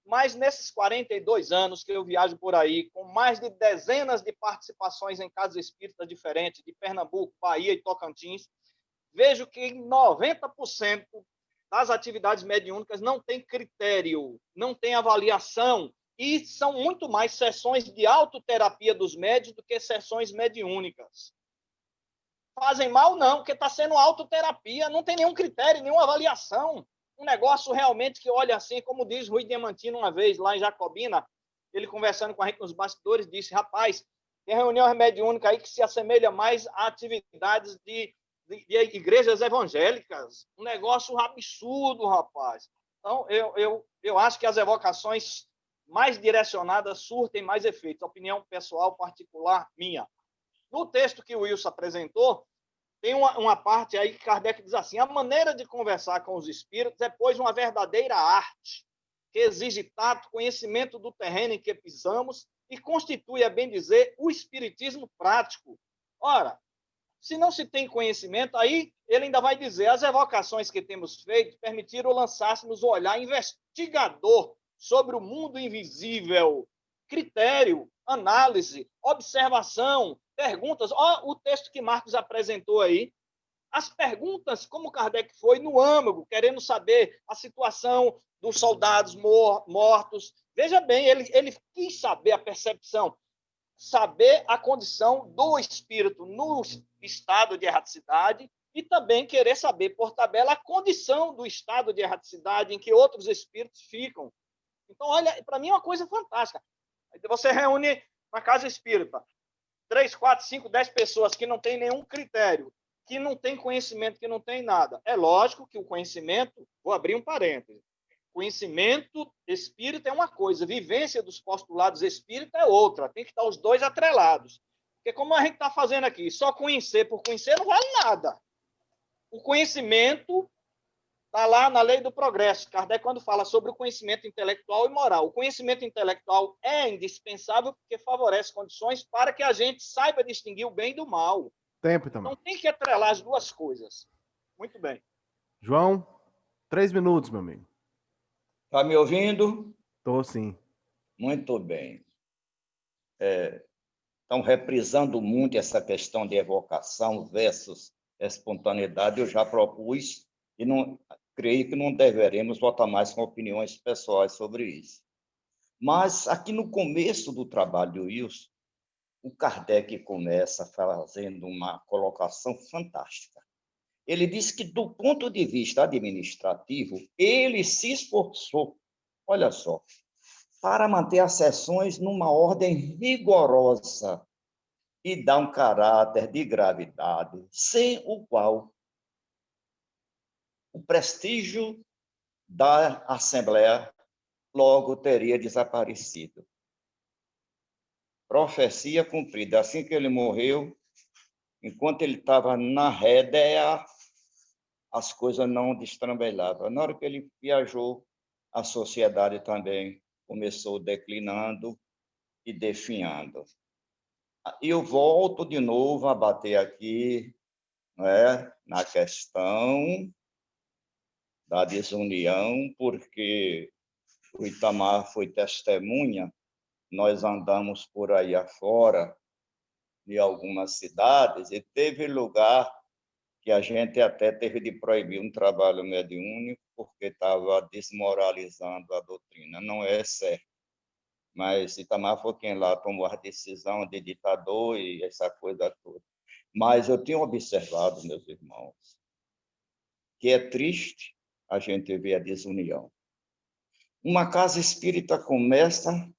Mas nesses 42 anos que eu viajo por aí, com mais de dezenas de participações em casas espíritas diferentes, de Pernambuco, Bahia e Tocantins, vejo que 90% das atividades mediúnicas não tem critério, não tem avaliação, e são muito mais sessões de autoterapia dos médios do que sessões mediúnicas. Fazem mal, não, porque está sendo autoterapia, não tem nenhum critério, nenhuma avaliação. Um negócio realmente que olha assim, como diz Rui Diamantino uma vez, lá em Jacobina, ele conversando com a gente nos bastidores, disse: rapaz, tem reunião mediúnica aí que se assemelha mais a atividades de igrejas evangélicas. Um negócio absurdo, rapaz. Então, eu acho que as evocações mais direcionadas surtem mais efeitos. Opinião pessoal particular minha. No texto que o Wilson apresentou, tem uma parte aí que Kardec diz assim: a maneira de conversar com os espíritos é, pois, uma verdadeira arte, que exige tato, conhecimento do terreno em que pisamos e constitui, a bem dizer, o espiritismo prático. Ora, se não se tem conhecimento, aí ele ainda vai dizer: as evocações que temos feito permitiram lançássemos o olhar investigador sobre o mundo invisível. Critério, análise, observação, perguntas. Olha o texto que Marcos apresentou aí. As perguntas, como Kardec foi no âmago, querendo saber a situação dos soldados mortos. Veja bem, ele quis saber a percepção, saber a condição do espírito no estado de erraticidade e também querer saber, por tabela, a condição do estado de erraticidade em que outros espíritos ficam. Então, olha, para mim é uma coisa fantástica. Você reúne na casa espírita 3, 4, 5, 10 pessoas que não têm nenhum critério, que não têm conhecimento, que não têm nada. É lógico que o conhecimento, vou abrir um parêntese, conhecimento espírita é uma coisa, vivência dos postulados espírita é outra, tem que estar os dois atrelados. Porque como a gente está fazendo aqui, só conhecer por conhecer não vale nada. O conhecimento está lá na lei do progresso. Kardec, quando fala sobre o conhecimento intelectual e moral, o conhecimento intelectual é indispensável porque favorece condições para que a gente saiba distinguir o bem do mal. Tempo também. Então tem que atrelar as duas coisas. Muito bem. João, 3 minutos, meu amigo. Está me ouvindo? Tô sim. Muito bem. Estão reprisando muito essa questão de evocação versus espontaneidade. Eu já propus e não creio que não deveremos votar mais com opiniões pessoais sobre isso. Mas aqui no começo do trabalho do Wilson, o Kardec começa fazendo uma colocação fantástica. Ele diz que, do ponto de vista administrativo, ele se esforçou, olha só, para manter as sessões numa ordem rigorosa e dar um caráter de gravidade, sem o qual o prestígio da Assembleia logo teria desaparecido. Profecia cumprida. Assim que ele morreu, enquanto ele estava na rédea, as coisas não destrambelhavam. Na hora que ele viajou, a sociedade também começou declinando e definhando. E eu volto de novo a bater aqui, né, na questão da desunião, porque o Itamar foi testemunha, nós andamos por aí afora, de algumas cidades, e teve lugar que a gente até teve de proibir um trabalho mediúnico, porque estava desmoralizando a doutrina. Não é certo. Mas Itamar foi quem lá tomou a decisão de ditador e essa coisa toda. Mas eu tenho observado, meus irmãos, que é triste a gente ver a desunião. Uma casa espírita começa,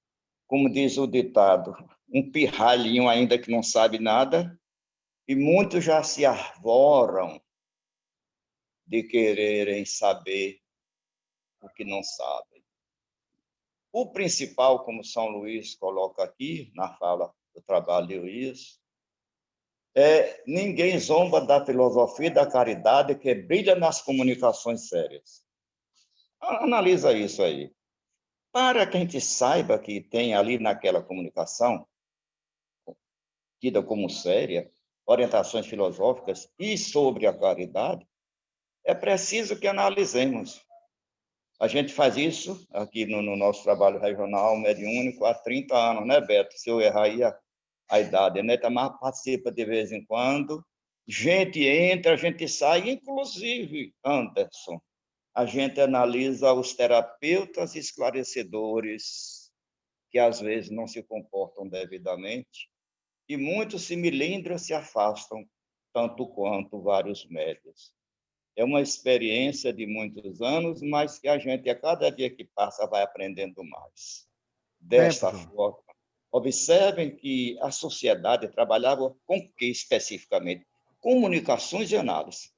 como diz o ditado, um pirralhinho ainda que não sabe nada, e muitos já se arvoram de quererem saber o que não sabem. O principal, como São Luís coloca aqui, na fala do trabalho de Luís, ninguém zomba da filosofia e da caridade que brilha nas comunicações sérias. Analisa isso aí. Para que a gente saiba que tem ali naquela comunicação, tida como séria, orientações filosóficas e sobre a caridade, é preciso que analisemos. A gente faz isso aqui no nosso trabalho regional mediúnico há 30 anos, né, Beto? Se eu errar aí a idade, né? Tamar participa de vez em quando. Gente entra, a gente sai, inclusive, Anderson, a gente analisa os terapeutas esclarecedores que às vezes não se comportam devidamente e muitos se milindram, se afastam, tanto quanto vários médios. É uma experiência de muitos anos, mas que a gente, a cada dia que passa, vai aprendendo mais. Desta forma, observem que a sociedade trabalhava com o que especificamente? Comunicações e análise,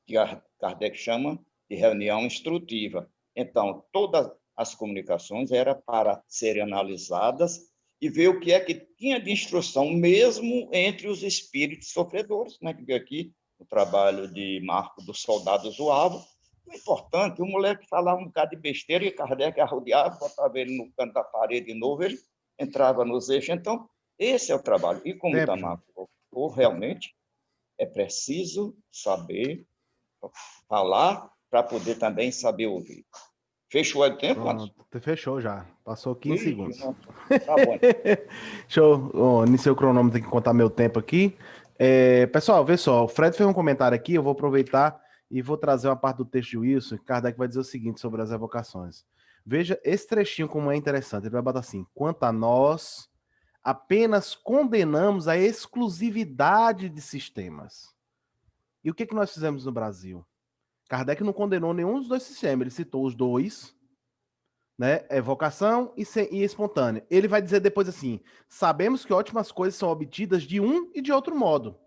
que a Kardec chama de reunião instrutiva. Então, todas as comunicações eram para serem analisadas e ver o que é que tinha de instrução, mesmo entre os espíritos sofredores, né, que veio aqui, o trabalho de Marco do Soldado Zoavo. O importante, o moleque falava um bocado de besteira e Kardec arrodeava, botava ele no canto da parede de novo, ele entrava nos eixos. Então, esse é o trabalho. E como o Itamar colocou, realmente é preciso saber falar para poder também saber ouvir. Fechou o tempo, Anderson? Fechou já. Passou 15 segundos. Tá bom. Deixa eu iniciar o cronômetro, tem que contar meu tempo aqui. Pessoal, vê só, o Fred fez um comentário aqui, eu vou aproveitar e vou trazer uma parte do texto de Wilson. Kardec vai dizer o seguinte sobre as evocações. Veja esse trechinho como é interessante. Ele vai botar assim: quanto a nós, apenas condenamos a exclusividade de sistemas. E o que nós fizemos no Brasil? Kardec não condenou nenhum dos dois sistemas, ele citou os dois, né? Evocação e espontânea. Ele vai dizer depois assim: sabemos que ótimas coisas são obtidas de um e de outro modo.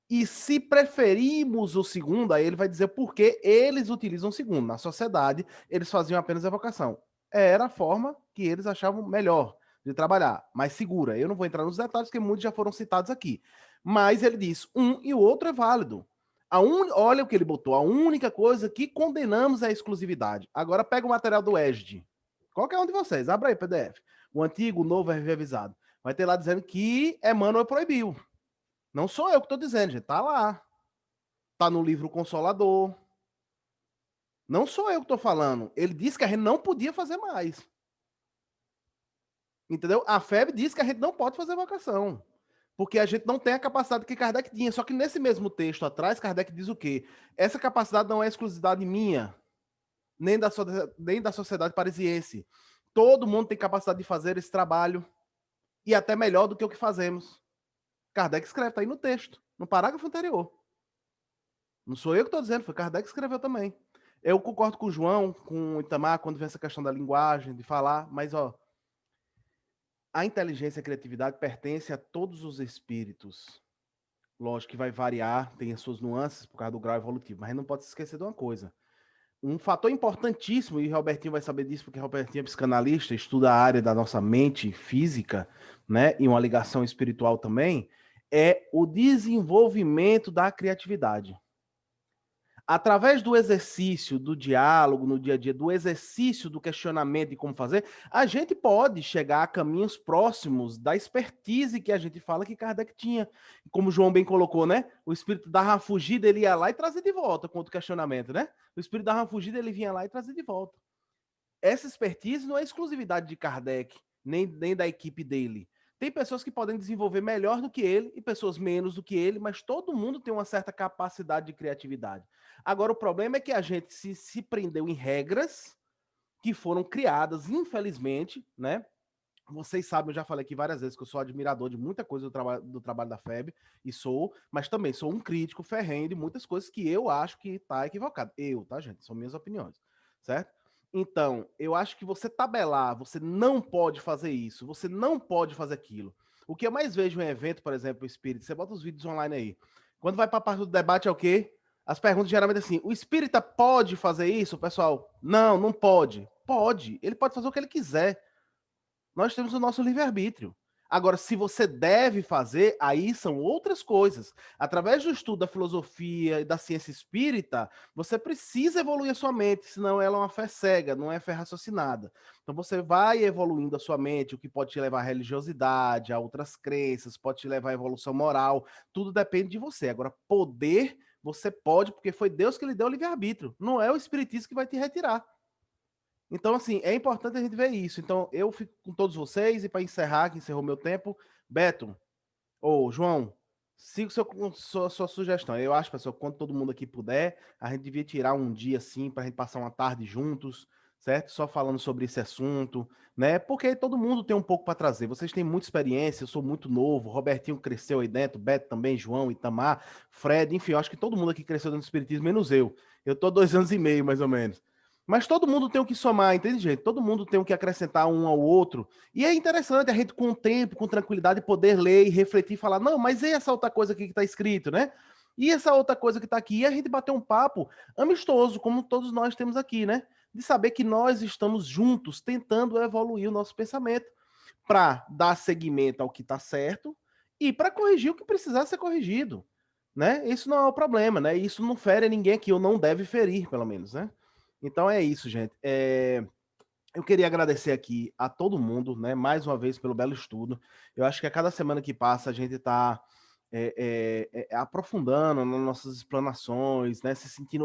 E se preferimos o segundo, aí ele vai dizer por que eles utilizam o segundo. Na sociedade, eles faziam apenas evocação. Era a forma que eles achavam melhor de trabalhar, mais segura. Eu não vou entrar nos detalhes, porque muitos já foram citados aqui. Mas ele diz, um e o outro é válido. Olha o que ele botou. A única coisa que condenamos é a exclusividade. Agora pega o material do ESD. Qualquer um de vocês, abra aí PDF. O antigo, o novo, é revisado. Vai ter lá dizendo que Emmanuel proibiu. Não sou eu que estou dizendo, gente. Tá lá. Tá no livro Consolador. Não sou eu que estou falando. Ele disse que a gente não podia fazer mais. Entendeu? A FEB diz que a gente não pode fazer evocação. Porque a gente não tem a capacidade que Kardec tinha. Só que nesse mesmo texto atrás, Kardec diz o quê? Essa capacidade não é exclusividade minha, nem da sociedade parisiense. Todo mundo tem capacidade de fazer esse trabalho. E até melhor do que o que fazemos. Kardec escreve, tá aí no texto, no parágrafo anterior. Não sou eu que estou dizendo, foi Kardec que escreveu também. Eu concordo com o João, com o Itamar, quando vem essa questão da linguagem, de falar, mas, ó, a inteligência e a criatividade pertence a todos os espíritos. Lógico que vai variar, tem as suas nuances por causa do grau evolutivo, mas a gente não pode se esquecer de uma coisa. Um fator importantíssimo, e o Robertinho vai saber disso, porque o Robertinho é psicanalista, estuda a área da nossa mente física, né, e uma ligação espiritual também, é o desenvolvimento da criatividade. Através do exercício, do diálogo no dia a dia, do exercício do questionamento de como fazer, a gente pode chegar a caminhos próximos da expertise que a gente fala que Kardec tinha. Como o João bem colocou, né? O espírito dava uma fugida, ele ia lá e trazia de volta com outro questionamento, né? O espírito dava uma fugida, ele vinha lá e trazia de volta. Essa expertise não é exclusividade de Kardec, nem da equipe dele. Tem pessoas que podem desenvolver melhor do que ele e pessoas menos do que ele, mas todo mundo tem uma certa capacidade de criatividade. Agora, o problema é que a gente se prendeu em regras que foram criadas, infelizmente, né? Vocês sabem, eu já falei aqui várias vezes que eu sou admirador de muita coisa do trabalho da FEB, e mas também sou um crítico ferrenho de muitas coisas que eu acho que está equivocado. Tá, gente? São minhas opiniões, certo? Então, eu acho que você tabelar, você não pode fazer isso, você não pode fazer aquilo. O que eu mais vejo em evento, por exemplo, o espírito, você bota os vídeos online aí. Quando vai para a parte do debate é o quê? As perguntas geralmente assim, o espírita pode fazer isso, pessoal? Não, não pode. Pode, ele pode fazer o que ele quiser. Nós temos o nosso livre-arbítrio. Agora, se você deve fazer, aí são outras coisas. Através do estudo da filosofia e da ciência espírita, você precisa evoluir a sua mente, senão ela é uma fé cega, não é fé raciocinada. Então você vai evoluindo a sua mente, o que pode te levar à religiosidade, a outras crenças, pode te levar à evolução moral, tudo depende de você. Agora, poder, você pode, porque foi Deus que lhe deu o livre-arbítrio, não é o espiritismo que vai te retirar. Então, assim, é importante a gente ver isso. Então, eu fico com todos vocês, e para encerrar, que encerrou meu tempo, Beto, ou João, siga sua sugestão. Eu acho, pessoal, quando todo mundo aqui puder, a gente devia tirar um dia, assim, para a gente passar uma tarde juntos, certo? Só falando sobre esse assunto, né? Porque todo mundo tem um pouco para trazer. Vocês têm muita experiência, eu sou muito novo, Robertinho cresceu aí dentro, Beto também, João, Itamar, Fred, enfim, eu acho que todo mundo aqui cresceu dentro do espiritismo, menos eu. Eu tô 2 anos e meio, mais ou menos. Mas todo mundo tem o que somar, entende, gente? Todo mundo tem o que acrescentar um ao outro. E é interessante a gente, com o tempo, com tranquilidade, poder ler e refletir e falar, não, mas e essa outra coisa aqui que está escrito, né? E essa outra coisa que está aqui? E a gente bater um papo amistoso, como todos nós temos aqui, né? De saber que nós estamos juntos, tentando evoluir o nosso pensamento para dar seguimento ao que está certo e para corrigir o que precisar ser corrigido, né? Isso não é o problema, né? Isso não fere ninguém aqui, ou não deve ferir, pelo menos, né? Então é isso, gente. Eu queria agradecer aqui a todo mundo, né, mais uma vez pelo belo estudo. Eu acho que a cada semana que passa a gente está aprofundando nas nossas explanações, né,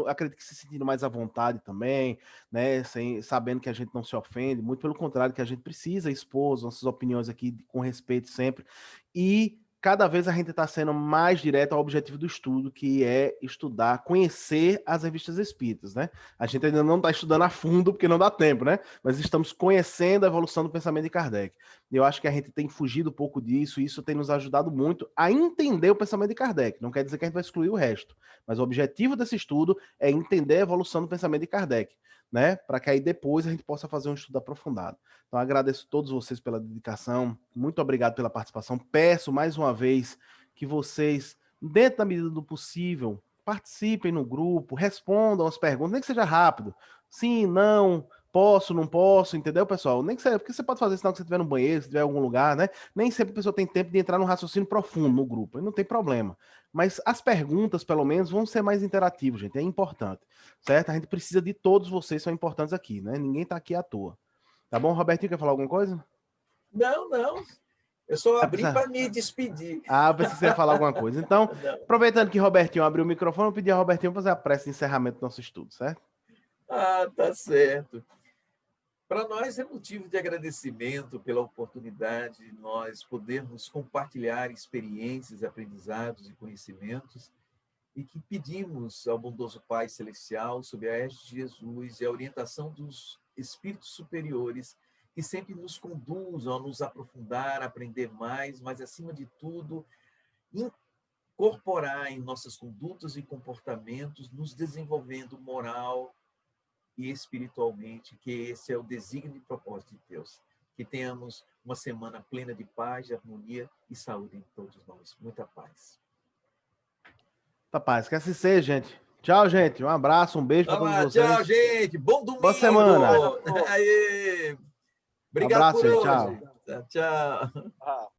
acredito que se sentindo mais à vontade também, né, sabendo que a gente não se ofende, muito pelo contrário, que a gente precisa expor as nossas opiniões aqui com respeito sempre. E cada vez a gente está sendo mais direto ao objetivo do estudo, que é estudar, conhecer as revistas espíritas, né? A gente ainda não está estudando a fundo, porque não dá tempo, né? Mas estamos conhecendo a evolução do pensamento de Kardec. Eu acho que a gente tem fugido um pouco disso, e isso tem nos ajudado muito a entender o pensamento de Kardec. Não quer dizer que a gente vai excluir o resto, mas o objetivo desse estudo é entender a evolução do pensamento de Kardec. né? Para que aí depois a gente possa fazer um estudo aprofundado. Então, agradeço a todos vocês pela dedicação. Muito obrigado pela participação. Peço mais uma vez que vocês, dentro da medida do possível, participem no grupo, respondam as perguntas, nem que seja rápido. Sim, não, posso, não posso, entendeu, pessoal? Nem que seja, porque você pode fazer isso na hora que você estiver no banheiro, se estiver em algum lugar, né? Nem sempre a pessoa tem tempo de entrar num raciocínio profundo no grupo, aí não tem problema. Mas as perguntas, pelo menos, vão ser mais interativas, gente, é importante, certo? A gente precisa de todos vocês, são importantes aqui, né? Ninguém tá aqui à toa. Tá bom, Robertinho, quer falar alguma coisa? Não. Eu só abri para me despedir. Ah, pensei que você ia falar alguma coisa. Então, aproveitando que Robertinho abriu o microfone, eu pedi a Robertinho fazer a prece de encerramento do nosso estudo, certo? Ah, tá certo. Para nós é motivo de agradecimento pela oportunidade de nós podermos compartilhar experiências, aprendizados e conhecimentos e que pedimos ao bondoso Pai Celestial, sob a égide de Jesus e a orientação dos espíritos superiores, que sempre nos conduzam a nos aprofundar, aprender mais, mas, acima de tudo, incorporar em nossas condutas e comportamentos, nos desenvolvendo moral e espiritualmente, que esse é o desígnio e propósito de Deus. Que tenhamos uma semana plena de paz, de harmonia e saúde em todos nós. Muita paz. Muita paz. Que assim seja, gente. Tchau, gente. Um abraço, um beijo para todos vocês. Tchau, gente. Bom domingo. Boa semana. Aê. Obrigado Abraço, por gente. hoje. Tchau. Tchau.